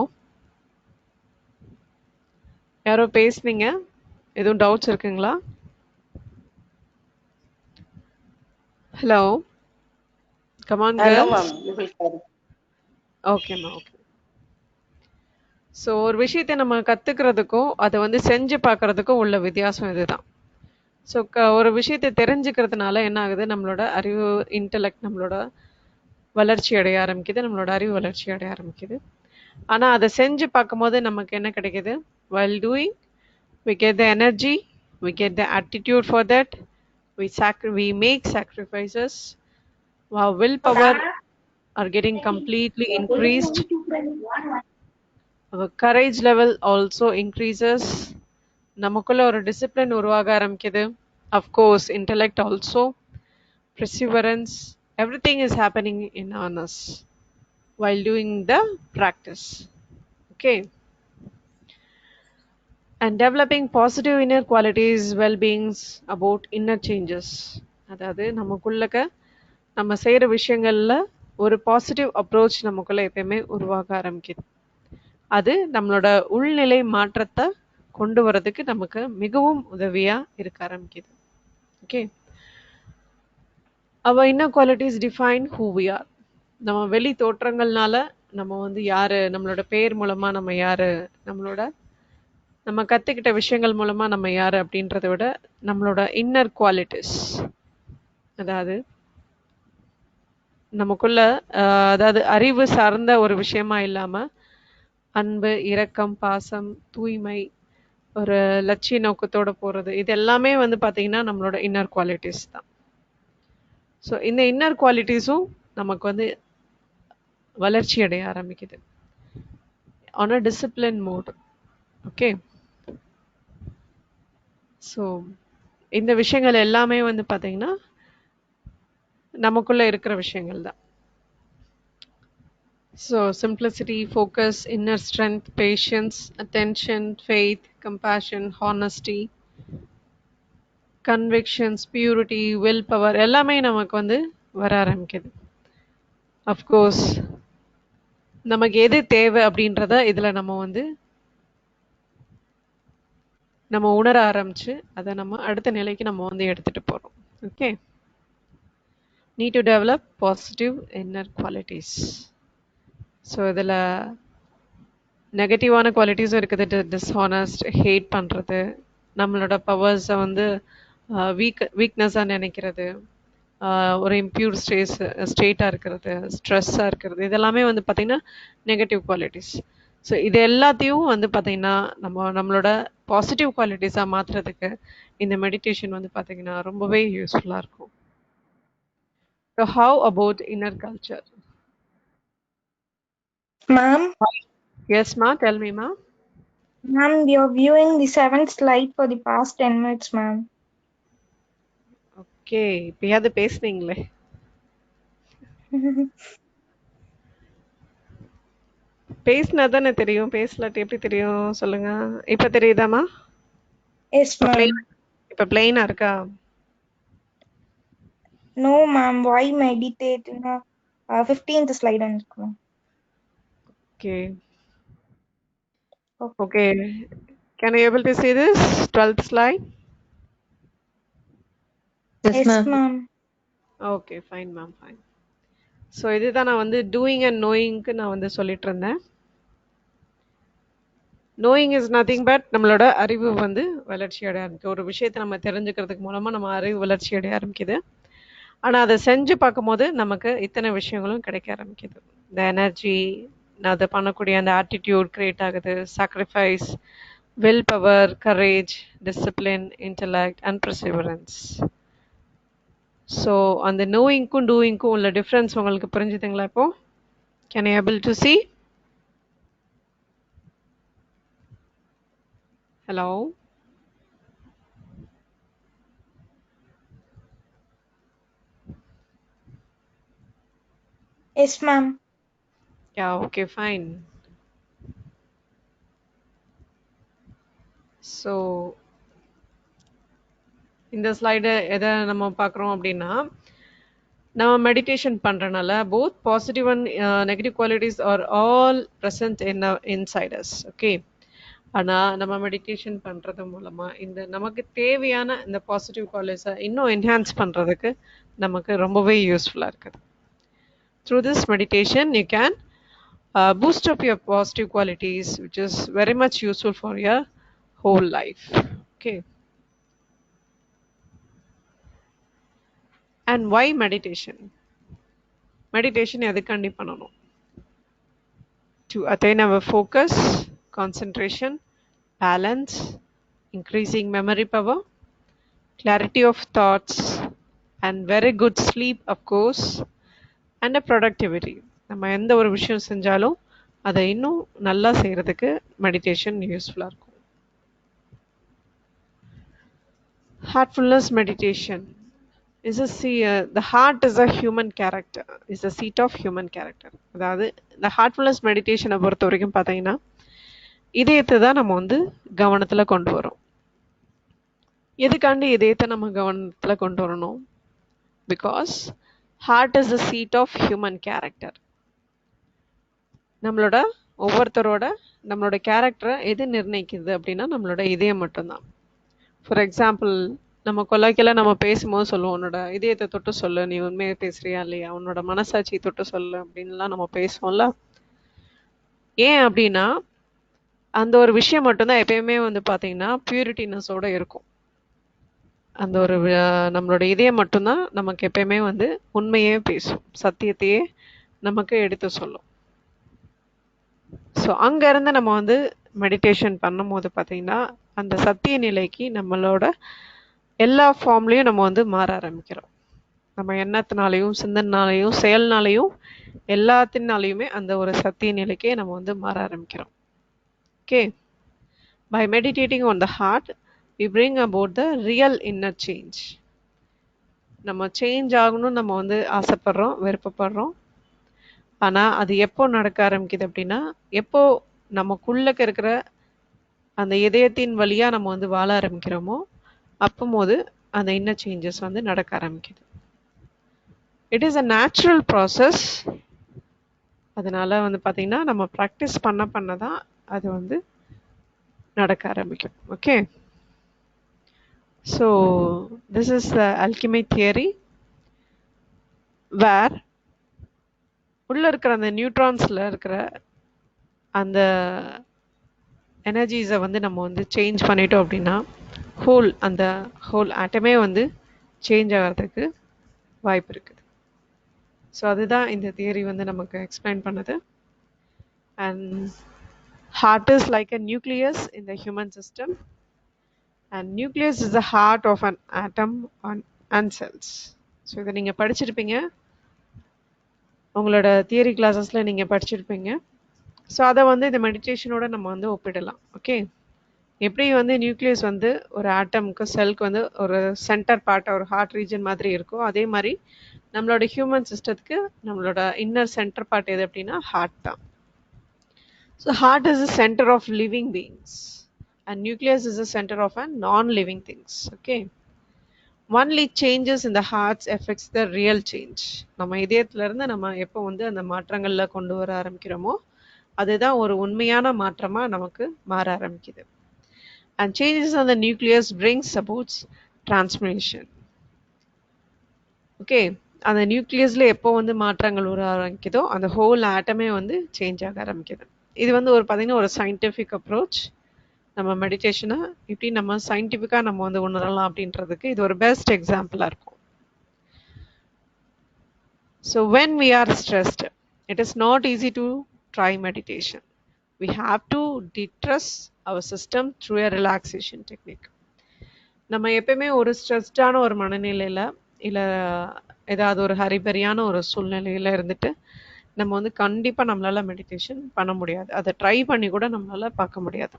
யாரோ பேசுனீங்க, எதுவும் டவுட்ஸ் இருக்குங்களா? Hello, come on No, girls. ma'am. You will carry. ஓகேம்மா, ஓகே. ஸோ ஒரு விஷயத்தை நம்ம கற்றுக்கிறதுக்கும் அதை வந்து செஞ்சு பார்க்குறதுக்கும் உள்ள வித்தியாசம் இதுதான். ஸோ ஒரு விஷயத்தை தெரிஞ்சுக்கிறதுனால என்ன ஆகுது, நம்மளோட அறிவு இன்டலெக்ட் நம்மளோட வளர்ச்சி அடைய ஆரம்பிக்குது, நம்மளோட அறிவு வளர்ச்சி அடைய ஆரம்பிக்குது. ஆனால் அதை செஞ்சு பார்க்கும்போது நமக்கு என்ன கிடைக்குது, while doing we get the energy, we get the attitude for that, we make sacrifices, our willpower are getting completely increased, our courage level also increases, நமக்குள்ள ஒரு டிசிப்ளின் உருவாக ஆரம்பிக்குது. Of course intellect also, perseverance, everything is happening in us while doing the practice. Okay, and developing positive inner qualities, well-beings, about inner changes. அதாவது நமக்குள்ளக்க நம்ம செய்கிற விஷயங்கள்ல ஒரு பாசிட்டிவ் அப்ரோச் நமக்குள்ள எப்பயுமே உருவாக ஆரம்பிக்குது. அது நம்மளோட உள்நிலை மாற்றத்தை கொண்டு வரதுக்கு நமக்கு மிகவும் உதவியாக இருக்க ஆரம்பிக்குது. Okay, our inner qualities define who we are. நம்ம வெளி தோற்றங்கள்னால நம்ம வந்து யாரு, நம்மளோட பேர் மூலமா நம்ம யாரு, நம்ம கற்றுக்கிட்ட விஷயங்கள் மூலமா நம்ம யாரு அப்படின்றத விட நம்மளோட இன்னர் குவாலிட்டிஸ், அதாவது நமக்குள்ள அதாவது அறிவு சார்ந்த ஒரு விஷயமா இல்லாம அன்பு, இரக்கம், பாசம், தூய்மை, ஒரு லட்சிய நோக்கத்தோட போறது, இது எல்லாமே வந்து பார்த்தீங்கன்னா நம்மளோட இன்னர் குவாலிட்டிஸ் தான். ஸோ இந்த இன்னர் குவாலிட்டிஸும் நமக்கு வந்து வளர்ச்சி அடைய ஆரம்பிக்குது on a discipline mode. Okay, so இந்த விஷயங்கள் எல்லாமே வந்து பார்த்தீங்கன்னா நமக்குள்ள இருக்கிற விஷயங்கள் தான். So simplicity, focus, inner strength, patience, attention, faith, compassion, honesty, convictions, purity, will power எல்லாமே நமக்கு வந்து வர ஆரம்பிக்குது. அஃப்கோர்ஸ் நமக்கு எது தேவை அப்படின்றத இதில் நம்ம வந்து நம்ம உணர ஆரம்பிச்சு அதை நம்ம அடுத்த நிலைக்கு நம்ம வந்து எடுத்துகிட்டு போகிறோம். Okay, need to develop positive inner qualities. So இதில் நெகட்டிவான குவாலிட்டிஸும் இருக்குது, டிஸ்ஹானஸ்ட், ஹேட் பண்ணுறது, நம்மளோட பவர்ஸை வந்து வீக்னஸாக நினைக்கிறது, ஒரு இம்ப்யூர் ஸ்டேட்டாக இருக்கிறது, ஸ்ட்ரெஸ்ஸாக இருக்கிறது, இதெல்லாமே வந்து பார்த்திங்கன்னா நெகட்டிவ் குவாலிட்டிஸ். ஸோ இது எல்லாத்தையும் வந்து பார்த்திங்கன்னா நம்மளோட பாசிட்டிவ் குவாலிட்டிஸாக மாற்றுறதுக்கு இந்த மெடிடேஷன் வந்து பார்த்திங்கன்னா ரொம்பவே யூஸ்ஃபுல்லாக இருக்கும். So how about inner culture? Ma'am, Yes, ma, tell me, ma. ma'am, we are viewing the 7th slide for the past 10 minutes, ma'am. Okay, இப்பயாவது பேசுனீங்களே. பேசினா தானே தெரியும், பேசலாட்டி எப்படி தெரியும் சொல்லுங்க. இப்ப தெரியுதாமா? Yes, ma'am. இப்ப பிளெயினா இருக்கா? No, ma'am. Why meditate? 15th slide on it, ma'am. Okay. Okay. Can you able to see this 12th slide? Yes, Yes, ma'am. ma'am. Okay, fine, ma'am, fine. So இதுதான் நான் வந்து டூயிங் அண்ட் நோயிங்க்கு நான் வந்து சொல்லிட்டு இருந்தேன். நோயிங் இஸ் நத்திங் பட் நம்மளோட அறிவு வந்து வளர்ச்சி அடைய ஆரம்பிக்குது. ஒரு விஷயத்தை நம்ம தெரிஞ்சுக்கிறதுக்கு மூலமாக நம்ம அறிவு வளர்ச்சி அடைய ஆரம்பிக்குது. ஆனால் அதை செஞ்சு பார்க்கும்போது நமக்கு இத்தனை விஷயங்களும் கிடைக்க ஆரம்பிக்குது. இந்த எனர்ஜி அதை பண்ணக்கூடிய அந்த ஆட்டிடியூட் கிரியேட் ஆகுது. Sacrifice, will power, courage, discipline, intellect and perseverance. So அந்த நோயிங்க்கும் டூயிங்க்கும் உள்ள டிஃப்ரென்ஸ் உங்களுக்கு புரிஞ்சுதுங்களா? இப்போ can you able to see? Hello? Yes, ma'am. Yeah, okay, fine. So இந்த ஸ்லைடு எதை நம்ம பார்க்குறோம் அப்படின்னா, நம்ம மெடிடேஷன் பண்ணுறனால both positive and negative qualities are all present inside as. Okay, ஆனால் நம்ம மெடிடேஷன் பண்ணுறது மூலமாக இந்த நமக்கு தேவையான இந்த பாசிட்டிவ் குவாலிட்டிஸை இன்னும் என்ஹான்ஸ் பண்ணுறதுக்கு நமக்கு ரொம்பவே யூஸ்ஃபுல்லாக இருக்குது. Through this meditation, you can boost up your positive qualities, which is very much useful for your whole life. Okay. And why meditation? Meditation எதுக்காண்டி பண்ணணும்? To attain our focus, concentration, balance, increasing memory power, clarity of thoughts, and very good sleep, of course, and a productivity. நம்ம எந்த ஒரு விஷயம் செஞ்சாலும் அதை இன்னும் நல்லா செய்கிறதுக்கு மெடிடேஷன் யூஸ்ஃபுல்லாக இருக்கும். Heartfulness meditation is the heart is a human character, is the seat of human character. அதாவது இந்த ஹார்ட்ஃபுல்னஸ் மெடிடேஷனை பொறுத்த வரைக்கும் பார்த்தீங்கன்னா இதயத்தை தான் நம்ம வந்து கவனத்தில் கொண்டு வரோம். எதுக்காண்டி இதயத்தை நம்ம கவனத்தில் கொண்டு வரணும்? Because heart is the seat of human character. நம்மளோட ஒவ்வொருத்தரோட நம்மளோட கேரக்டரை எது நிர்ணயிக்குது அப்படின்னா நம்மளோட இதயம் மட்டும்தான். ஃபார் எக்ஸாம்பிள், நம்ம கொலைக்கெல்லாம் நம்ம பேசும்போது சொல்லுவோம், உன்னோட இதயத்தை தொட்டு சொல்லு, நீ உண்மையை பேசுறியா இல்லையா, உன்னோட மனசாட்சி தொட்டு சொல்லு அப்படின்லாம் நம்ம பேசுவோம்ல. ஏன் அப்படின்னா அந்த ஒரு விஷயம் மட்டும்தான் எப்பயுமே வந்து பார்த்தீங்கன்னா பியூரிட்டினஸோட இருக்கும். அந்த ஒரு நம்மளோட இதயம் மட்டும்தான் நமக்கு எப்பயுமே வந்து உண்மையே பேசும், சத்தியத்தையே நமக்கு எடுத்து சொல்லும். ஸோ அங்கேருந்து நம்ம வந்து மெடிடேஷன் பண்ணும் போது பார்த்தீங்கன்னா அந்த சத்திய நிலைக்கு நம்மளோட எல்லா ஃபார்ம்லேயும் நம்ம வந்து மாற ஆரம்பிக்கிறோம். நம்ம எண்ணத்தினாலையும் சிந்தனாலையும் செயல்னாலையும் எல்லாத்தினாலையுமே அந்த ஒரு சத்திய நிலைக்கே நம்ம வந்து மாற ஆரம்பிக்கிறோம். Okay, by meditating on the heart we bring about the real inner change. நம்ம சேஞ்ச் ஆகணும்னு நம்ம வந்து ஆசைப்படுறோம், விருப்பப்படுறோம். ஆனால் அது எப்போ நடக்க ஆரம்பிக்குது அப்படின்னா, எப்போ நமக்குள்ளக்க இருக்கிற அந்த இதயத்தின் வழியாக நம்ம வந்து வாழ ஆரம்பிக்கிறோமோ அப்போது அந்த இன்னர் சேஞ்சஸ் வந்து நடக்க ஆரம்பிக்குது. It is a natural process. அதனால் வந்து பார்த்திங்கன்னா நம்ம ப்ராக்டிஸ் பண்ண தான் அது வந்து நடக்க ஆரம்பிக்கும். Okay, so this is the alchemy theory where உள்ளே இருக்கிற அந்த நியூட்ரான்ஸில் இருக்கிற அந்த எனர்ஜிஸை வந்து நம்ம வந்து சேஞ்ச் பண்ணிட்டோம் அப்படின்னா அந்த ஹோல் ஆட்டமே வந்து சேஞ்ச் ஆகிறதுக்கு வாய்ப்பு இருக்குது. ஸோ அதுதான் இந்த தியரி வந்து நமக்கு எக்ஸ்பிளைன் பண்ணுது. And heart is like a nucleus in the human system, and nucleus is the heart of an atom and cells. So இதை நீங்கள் படிச்சிருப்பீங்க, உங்களோட தியரி கிளாஸஸில் நீங்கள் படிச்சிருப்பீங்க. ஸோ அதை வந்து இந்த மெடிடேஷனோட நம்ம வந்து ஒப்பிடலாம். ஓகே, எப்படி வந்து நியூக்ளியஸ் வந்து ஒரு ஆட்டம்க்கு செல்க்கு வந்து ஒரு சென்டர் பார்ட், ஒரு ஹார்ட் ரீஜன் மாதிரி இருக்கோ, அதே மாதிரி நம்மளோட ஹியூமன் சிஸ்டத்துக்கு நம்மளோட இன்னர் சென்டர் பார்ட் எது அப்படின்னா ஹார்ட் தான். So heart is the centre of living beings and nucleus is the centre of a non living things. Okay, only changes in the hearts effects the real change. நம்ம இதயத்துலேருந்து நம்ம எப்போ வந்து அந்த மாற்றங்களில் கொண்டு வர ஆரம்பிக்கிறோமோ அதுதான் ஒரு உண்மையான மாற்றமாக நமக்கு மாற ஆரம்பிக்குது. And changes on the nucleus brings அபவுட்ஸ் transmission. Okay, அந்த நியூக்ளியஸில் எப்போ வந்து மாற்றங்கள் வர ஆரம்பிக்குதோ அந்த ஹோல் ஆட்டமே வந்து சேஞ்ச் ஆக ஆரம்பிக்குது. இது வந்து ஒரு பார்த்தீங்கன்னா ஒரு சயின்டிஃபிக் அப்ரோச். நம்ம மெடிடேஷனை இப்படி நம்ம சயின்டிஃபிக்காக நம்ம வந்து உணரலாம் அப்படின்றதுக்கு இது ஒரு பெஸ்ட் எக்ஸாம்பிளாக இருக்கும். So when we are stressed, It is not easy to try meditation. We have to destress our system through a relaxation technique. நம்ம எப்பயுமே ஒரு ஸ்ட்ரெஸ்டான ஒரு மனநிலையில் இல்லை ஏதாவது ஒரு ஹரிபரியான ஒரு சூழ்நிலையில் இருந்துட்டு நம்ம வந்து கண்டிப்பாக நம்மளால் மெடிடேஷன் பண்ண முடியாது. அதை ட்ரை பண்ணி கூட நம்மளால் பார்க்க முடியாது.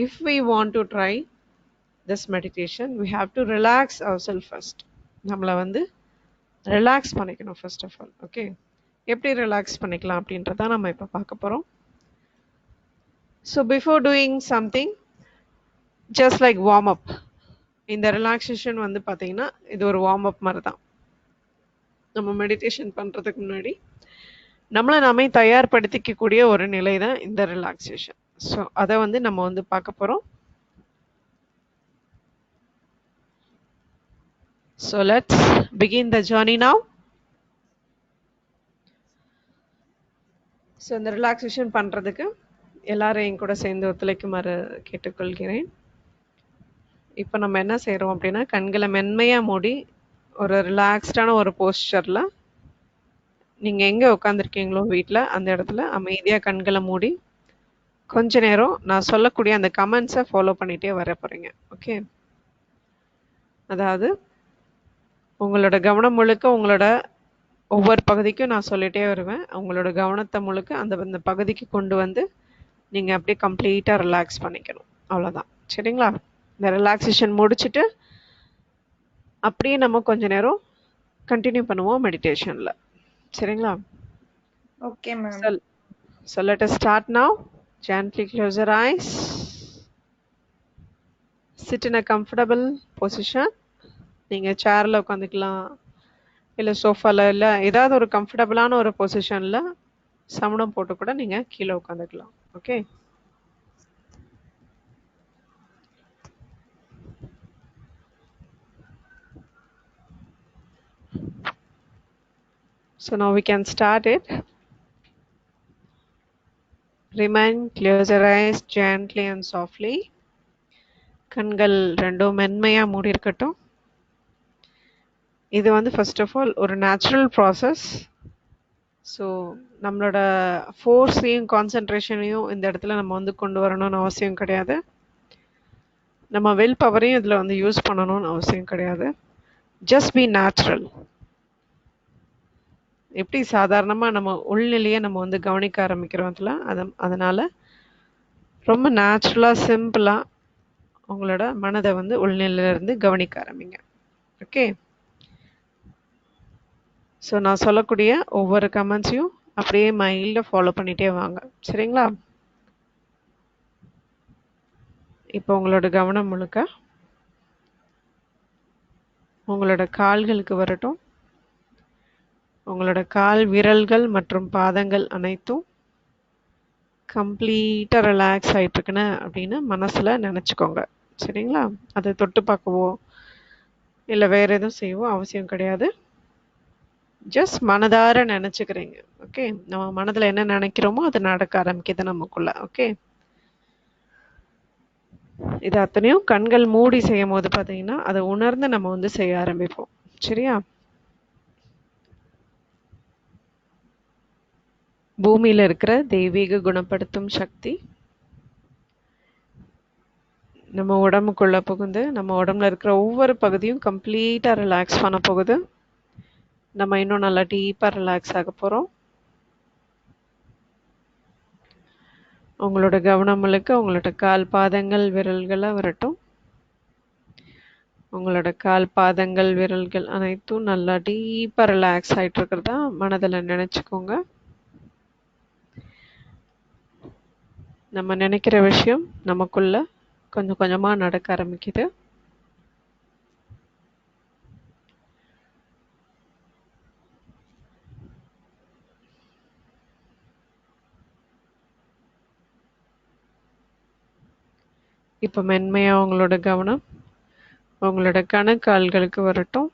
If we want to try this meditation we have to relax ourselves first. நம்மளை வந்து ரிலாக்ஸ் பண்ணிக்கணும் ஃபர்ஸ்ட் ஆஃப் ஆல். ஓகே, எப்படி ரிலாக்ஸ் பண்ணிக்கலாம் அப்படின்றத நம்ம இப்போ பார்க்க போகிறோம். So before doing something just like warm up. இந்த ரிலாக்ஸேஷன் வந்து பார்த்தீங்கன்னா இது ஒரு வார்ம் அப் மாதிரி தான். நம்ம மெடிடேஷன் பண்ணுறதுக்கு முன்னாடி நம்மளை நாமே தயார்படுத்திக்கக்கூடிய ஒரு நிலை தான் இந்த ரிலாக்ஸேஷன். ஸோ அதை வந்து நம்ம வந்து பார்க்க போகிறோம். So let's begin the journey now. So இந்த ரிலாக்ஸேஷன் பண்ணுறதுக்கு எல்லாரையும் கூட சேர்ந்து ஒத்துழைக்குமாறு கேட்டுக்கொள்கிறேன். இப்போ நம்ம என்ன செய்கிறோம் அப்படின்னா, கண்களை மென்மையாக மூடி ஒரு ரிலாக்ஸ்டான ஒரு போஸ்டரில் நீங்கள் எங்கே உட்காந்துருக்கீங்களோ வீட்டில் அந்த இடத்துல அமைதியாக கண்களை மூடி கொஞ்ச நேரம் நான் சொல்லக்கூடிய அந்த கமெண்ட்ஸை ஃபாலோ பண்ணிகிட்டே வர போகிறீங்க. ஓகே, அதாவது உங்களோட கவனம் முழுக்க உங்களோட ஒவ்வொரு பகுதிக்கும் நான் சொல்லிகிட்டே வருவேன். உங்களோட கவனத்தை முழுக்க அந்த பகுதிக்கு கொண்டு வந்து நீங்கள் அப்படியே கம்ப்ளீட்டாக ரிலாக்ஸ் பண்ணிக்கணும். அவ்வளோதான், சரிங்களா? இந்த ரிலாக்ஸேஷன் முடிச்சுட்டு அப்படியே நம்ம கொஞ்ச நேரம் கண்டினியூ பண்ணுவோம் மெடிடேஷனில், சரிங்களா? Okay, ma'am. So let us start now. Gently close your eyes. Sit in a comfortable position. நீங்கள் சேரில் உட்காந்துக்கலாம், இல்லை சோஃபாவில், இல்லை ஏதாவது ஒரு கம்ஃபர்டபுளான ஒரு பொசிஷனில் சமணம் போட்டு கூட நீங்கள் கீழே உட்காந்துக்கலாம். Okay, so now we can start it. Remain, close your eyes gently and softly. கண்கள் ரெண்டும் மென்மையாக மூடி இருக்கட்டும். இது வந்து ஃபர்ஸ்ட் ஆஃப் ஆல் ஒரு நேச்சுரல் ப்ராசஸ். ஸோ நம்மளோட ஃபோர்ஸையும் கான்சன்ட்ரேஷனையும் இந்த இடத்துல நம்ம வந்து கொண்டு வரணும்னு அவசியம் கிடையாது. நம்ம வில் பவரையும் இதில் வந்து யூஸ் பண்ணணும்னு அவசியம் கிடையாது. Just be natural. எப்படி சாதாரணமாக நம்ம உள்நிலையை நம்ம வந்து கவனிக்க ஆரம்பிக்கிறோம் அதில், அதனால் ரொம்ப நேச்சுரலாக சிம்பிளாக உங்களோட மனதை வந்து உள்நிலையிலேருந்து கவனிக்க ஆரம்பிங்க. ஓகே, ஸோ நான் சொல்லக்கூடிய ஒவ்வொரு கமெண்ட்ஸையும் அப்படியே மைல்டாக ஃபாலோ பண்ணிகிட்டே வாங்க, சரிங்களா? இப்போ உங்களோட கவனம் முழுக்க உங்களோட கால்களுக்கு வரட்டும். உங்களோட கால் விரல்கள் மற்றும் பாதங்கள் அனைத்தும் கம்ப்ளீட்டாக ரிலாக்ஸ் ஆகிட்டுருக்குன்னு அப்படின்னு மனசில் நினச்சிக்கோங்க, சரிங்களா? அதை தொட்டு பார்க்கவோ இல்லை வேறு எதுவும் செய்யவோ அவசியம் கிடையாது. ஜஸ்ட் மனதார நினச்சிக்கிறீங்க. ஓகே, நம்ம மனதில் என்ன நினைக்கிறோமோ அது நடக்க ஆரம்பிக்குது நமக்குள்ள. ஓகே, இது அத்தனையும் கண்கள் மூடி செய்யும் போது பார்த்தீங்கன்னா அதை உணர்ந்து நம்ம வந்து செய்ய ஆரம்பிப்போம், சரியா? பூமியில் இருக்கிற தெய்வீக குணப்படுத்தும் சக்தி நம்ம உடம்புக்குள்ள புகுந்து நம்ம உடம்புல இருக்கிற ஒவ்வொரு பகுதியும் கம்ப்ளீட்டாக ரிலாக்ஸ் பண்ண போகுது. நம்ம இன்னும் நல்லா டீப்பாக ரிலாக்ஸ் ஆக போகிறோம். உங்களோட கவனம் முழுக்க உங்களோட கால் பாதங்கள் விரல்களாக வரட்டும். உங்களோட கால் பாதங்கள் விரல்கள் அனைத்தும் நல்லா டீப்பாக ரிலாக்ஸ் ஆகிட்டு இருக்கிறதா மனதில் நினச்சிக்கோங்க. நம்ம நினைக்கிற விஷயம் நமக்குள்ள கொஞ்சம் கொஞ்சமாக நடக்க ஆரம்பிக்குது. இப்போ மென்மையாக உங்களோட கவனம் உங்களோட கணுக்கால்களுக்கு வரட்டும்.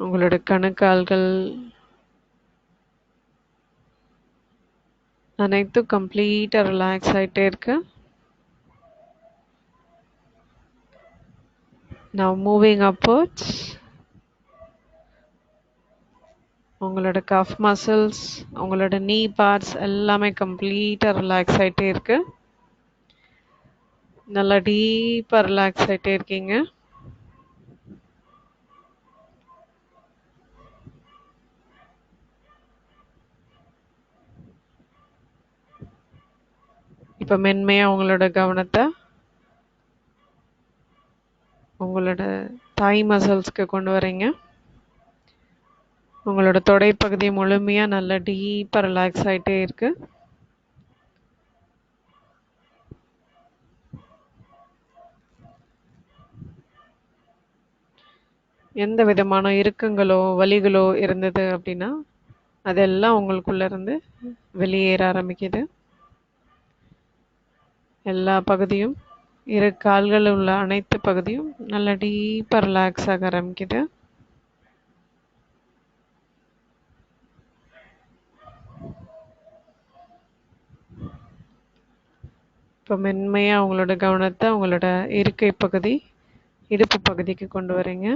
உங்களோட கணுக்கால்கள் அனைத்தும் கம்ப்ளீட்டாக ரிலாக்ஸ் ஆகிட்டே இருக்கு. Now moving upwards, உங்களோட கஃப் மசில்ஸ், உங்களோட நீ பார்ட்ஸ் எல்லாமே கம்ப்ளீட்டாக ரிலாக்ஸ் ஆகிட்டே இருக்கு. நல்லா டீப்பாக ரிலாக்ஸ் ஆகிட்டே இருக்கீங்க. இப்போ மென்மையாக உங்களோட கவனத்தை உங்களோட தாய் மசில்ஸ்க்கு கொண்டு வரீங்க. உங்களோட தொடைப்பகுதி முழுமையாக நல்லா டீப்பாக ரிலாக்ஸ் ஆகிட்டே இருக்கு. எந்த விதமான இறுக்கங்களோ வலிகளோ இருந்தது அப்படின்னா அதெல்லாம் உங்களுக்குள்ள இருந்து வெளியேற ஆரம்பிக்குது. எல்லா பகுதியும், இரு கால்கள் உள்ள அனைத்து பகுதியும் நல்லா டீப்பாக ரிலாக்ஸ் ஆக ஆரம்பிக்குது. இப்போ மென்மையாக உங்களோட கவனத்தை உங்களோட இருக்கை பகுதி, இடுப்பு பகுதிக்கு கொண்டு வரீங்க.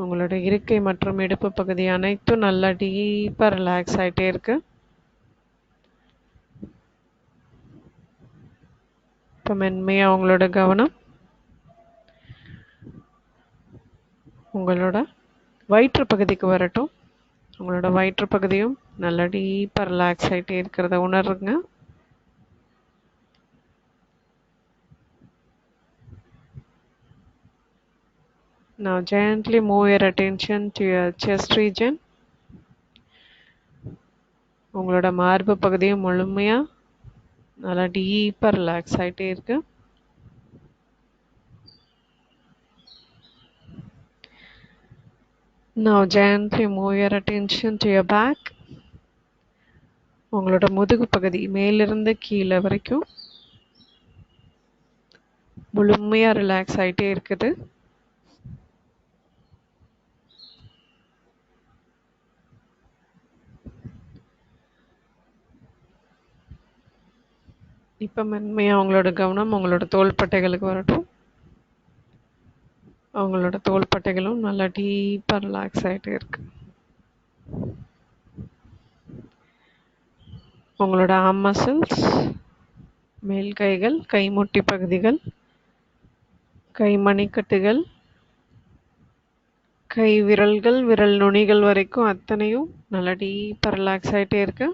உங்களோட இருக்கை மற்றும் இடுப்பு பகுதி அனைத்தும் நல்லா டீப்பாக ரிலாக்ஸ் ஆகிட்டே இருக்கு. இப்போ மென்மையாக உங்களோட கவனம் உங்களோட வயிற்று பகுதிக்கு வரட்டும். உங்களோட வயிற்று பகுதியும் நல்லா டீப்பாக ரிலாக்ஸ் ஆகிட்டே இருக்கிறத உணருங்க. Now gently move your attention to your chest region. உங்களோட மார்பு பகுதியும் முழுமையாக நல்லா டீப்பாக ரிலாக்ஸ் ஆகிட்டே இருக்கு. Now gently move your attention to your back. உங்களோட முதுகு பகுதி மேலிருந்து கீழே வரைக்கும் முழுமையாக ரிலாக்ஸ் ஆகிட்டே இருக்குது. இப்போ மென்மையாக உங்களோட கவனம் உங்களோட தோள்பட்டைகளுக்கு வரட்டும். அவங்களோட தோள்பட்டைகளும் நல்லா டீப்பாக ரிலாக்ஸ் ஆகிட்டே இருக்கு. உங்களோட ஆர்ம் மசில்ஸ், மேல் கைகள், கைமுட்டி பகுதிகள், கை மணிக்கட்டுகள், கை விரல்கள், விரல் நுனிகள் வரைக்கும் அத்தனையும் நல்லா டீப்பாக ரிலாக்ஸ் ஆகிட்டே இருக்கு.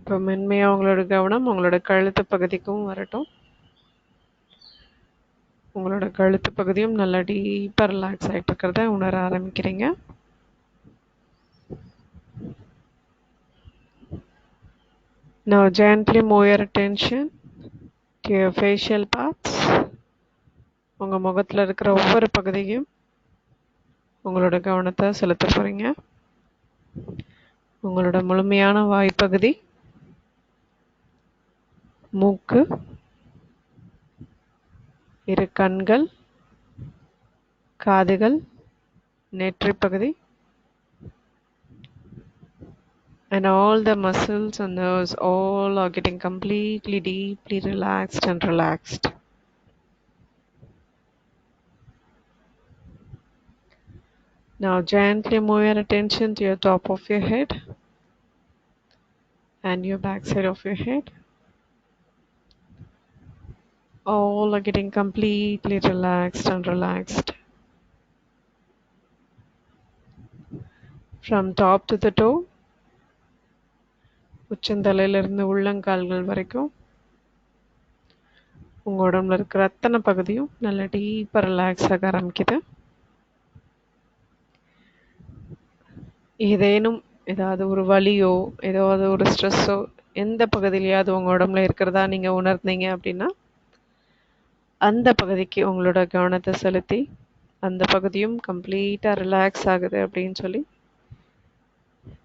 இப்போ மென்மையாக உங்களோட கவனம் உங்களோட கழுத்து பகுதிக்கும் வரட்டும். உங்களோட கழுத்து பகுதியும் நல்லா டீப்பாக ரிலாக்ஸ் ஆகிட்டு இருக்கிறத உணர ஆரம்பிக்கிறீங்க. Now gently move your attention to your facial parts. உங்கள் முகத்தில் இருக்கிற ஒவ்வொரு பகுதியும் உங்களோட கவனத்தை செலுத்த போகிறீங்க. உங்களோட முழுமையான வாய்ப்பகுதி, மூக்கு, இரு கண்கள், காதுகள், நெற்றி பகுதி, and all the muscles and nerves all are getting completely deeply relaxed and relaxed. Now gently move your attention to your top of your head and your back side of your head. All are getting completely relaxed and relaxed. From top to the toe, உச்சந்தலையிலிருந்து உள்ளங்கால்கள் வரைக்கும் உங்கள் உடம்புல இருக்கிற அத்தனை பகுதியும் நல்லா டீப்பாக ரிலாக்ஸ் ஆக ஆரம்பிக்குது. ஏதேனும் ஏதாவது ஒரு வலியோ ஏதாவது ஒரு ஸ்ட்ரெஸ்ஸோ எந்த பகுதியிலையாவது உங்கள் உடம்புல இருக்கிறதா நீங்கள் உணர்ந்தீங்க அப்படின்னா அந்த பகுதிக்கு உங்களோட கவனத்தை செலுத்தி அந்த பகுதியும் கம்ப்ளீட்டாக ரிலாக்ஸ் ஆகுது அப்படின்னு சொல்லி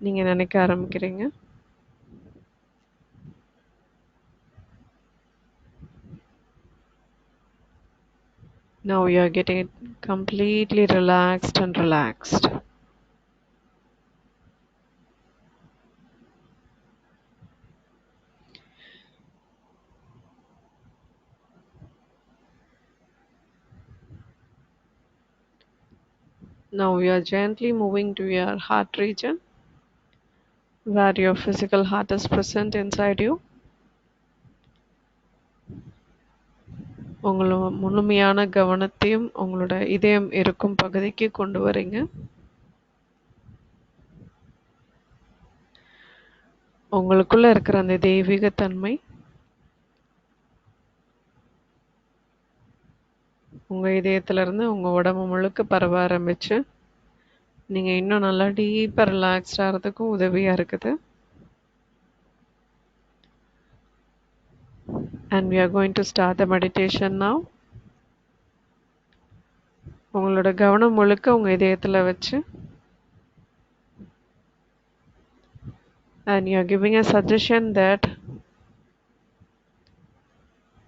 நீங்கள் நினைக்க ஆரம்பிக்கிறீங்க. Now you are getting completely relaxed and relaxed. Now we are gently moving to your heart region, where your physical heart is present inside you. உங்களோட முழுமையான கவனத்தையும் உங்களோட இதயம் இருக்கும் பகுதிக்கு கொண்டு வரீங்க. உங்களுக்குள்ள இருக்கிற அந்த தெய்வீக தன்மை உங்க இதயத்துல இருந்து உங்க உடம்பு முழுக்க பரவ ஆரம்பிச்சு நீங்க இன்னும் நல்லா டீப்பா ரிலாக்ஸ்ட் ஆகிறதுக்கும் உதவியா இருக்குது. And we are going to start the meditation now. உங்களோட கவனம் முழுக்க உங்க இதயத்துல வச்சு and you are giving a suggestion that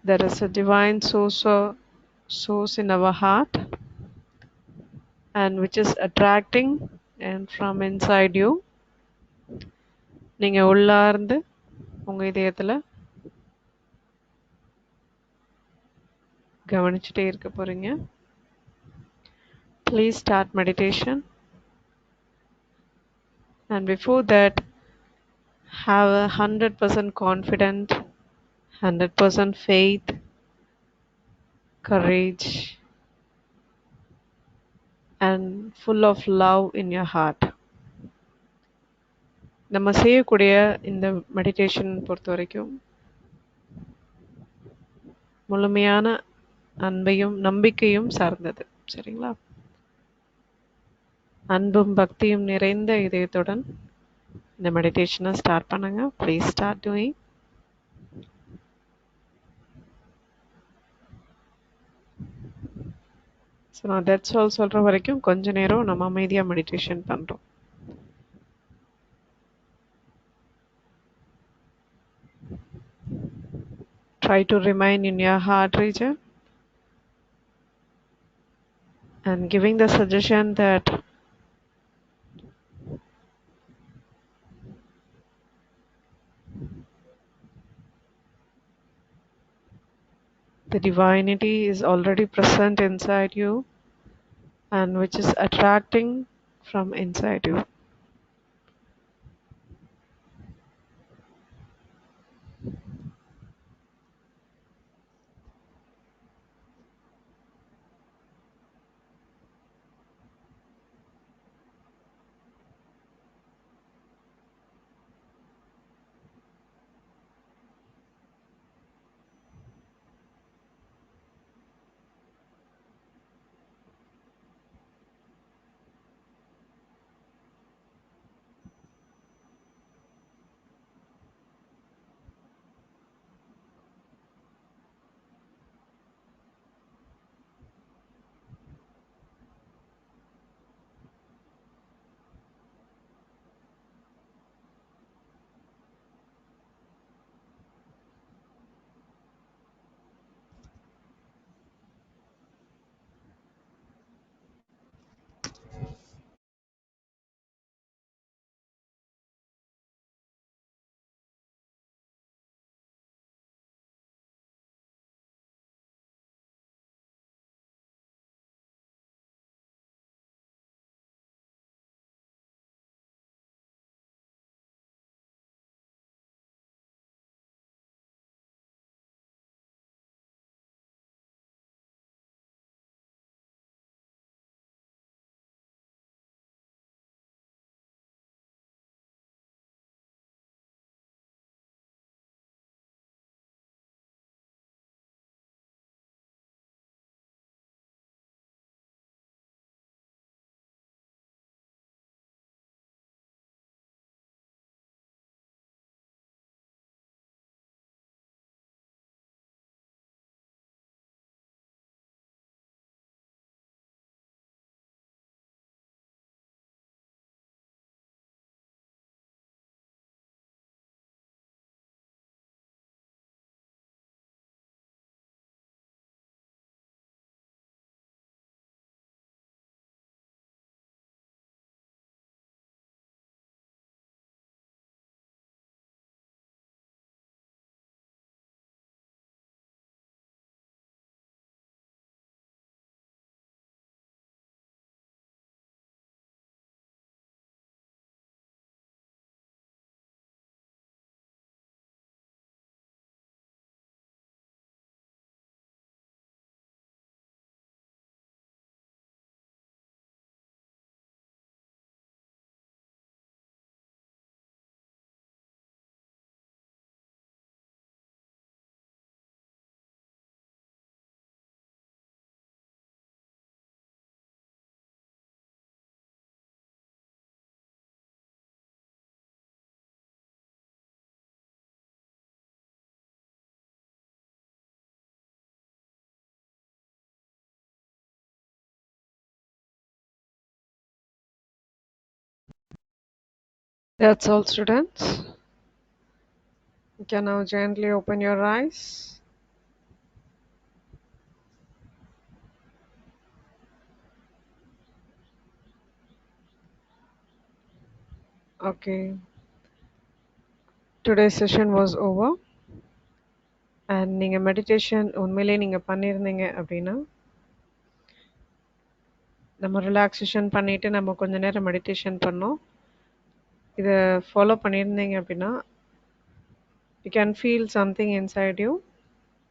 there is a divine source in our heart and which is attracting and from inside you. நீங்க உள்ளார்ந்து உங்க இதயத்துல கவனிச்சுட்டே இருக்க போறீங்க. Please start meditation. And before that, have 100% confident, 100% faith, courage, and full of love in your heart. நம்ம செய்யக்கூடிய இந்த மெடிடேஷன் பொறுத்த வரைக்கும் முழுமையான அன்பையும் நம்பிக்கையும் சார்ந்தது. சரிங்களா? அன்பும் பக்தியும் நிறைந்த இதயத்துடன் இந்த மெடிடேஷனை ஸ்டார்ட் பண்ணுங்க. Please start doing. ஸோ நான் தட்ஸ் ஆல் சொல்கிற வரைக்கும் கொஞ்ச நேரம் நம்ம அமைதியாக மெடிடேஷன் பண்ணுறோம். Try to remain in your heart region and giving the suggestion that the divinity is already present inside you and which is attracting from inside you. That's all, students. You can now gently open your eyes. Okay. Today's session was over. And நீங்க மெடிடேஷன் உண்மையிலேயே நீங்க பண்ணியிருந்தீங்க அப்படின்னா நம்ம ரிலாக்ஸேஷன் பண்ணிட்டு நம்ம கொஞ்ச நேரம் மெடிடேஷன் பண்ணோம். இதை ஃபாலோ பண்ணியிருந்தீங்க அப்படின்னா you can feel something inside you.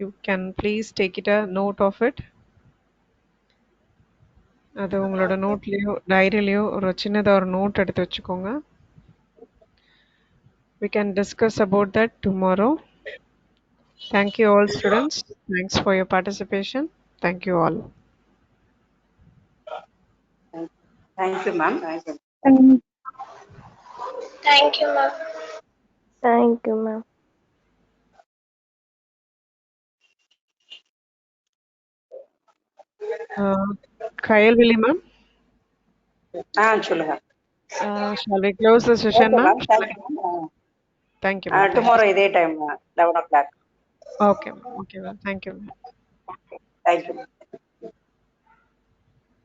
You can please take it a note of it. அது உங்களோட நோட்லேயோ டைரியிலையோ ஒரு சின்னதாக ஒரு நோட் எடுத்து வச்சுக்கோங்க. We can discuss about that tomorrow. Thank you all students. Thanks for your participation. Thank you all. Thank you, ma'am. Thank you. Thank you, ma'am. Thank you, ma'am. Kayalvili ma'am, சொல்லுங்க. shall we close the session, Okay, ma'am? ma'am. Thank you, ma'am. Thank you, ma'am. Tomorrow இதே time 11 o'clock. Okay, ma'am. Okay, ma'am. Thank you, ma'am. Thank you.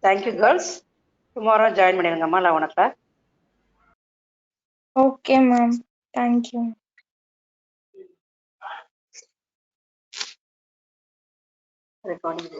Thank you, girls. Tomorrow join பண்ணிருங்கம்மா 11 o'clock. Okay, ma'am. Thank you. Recording.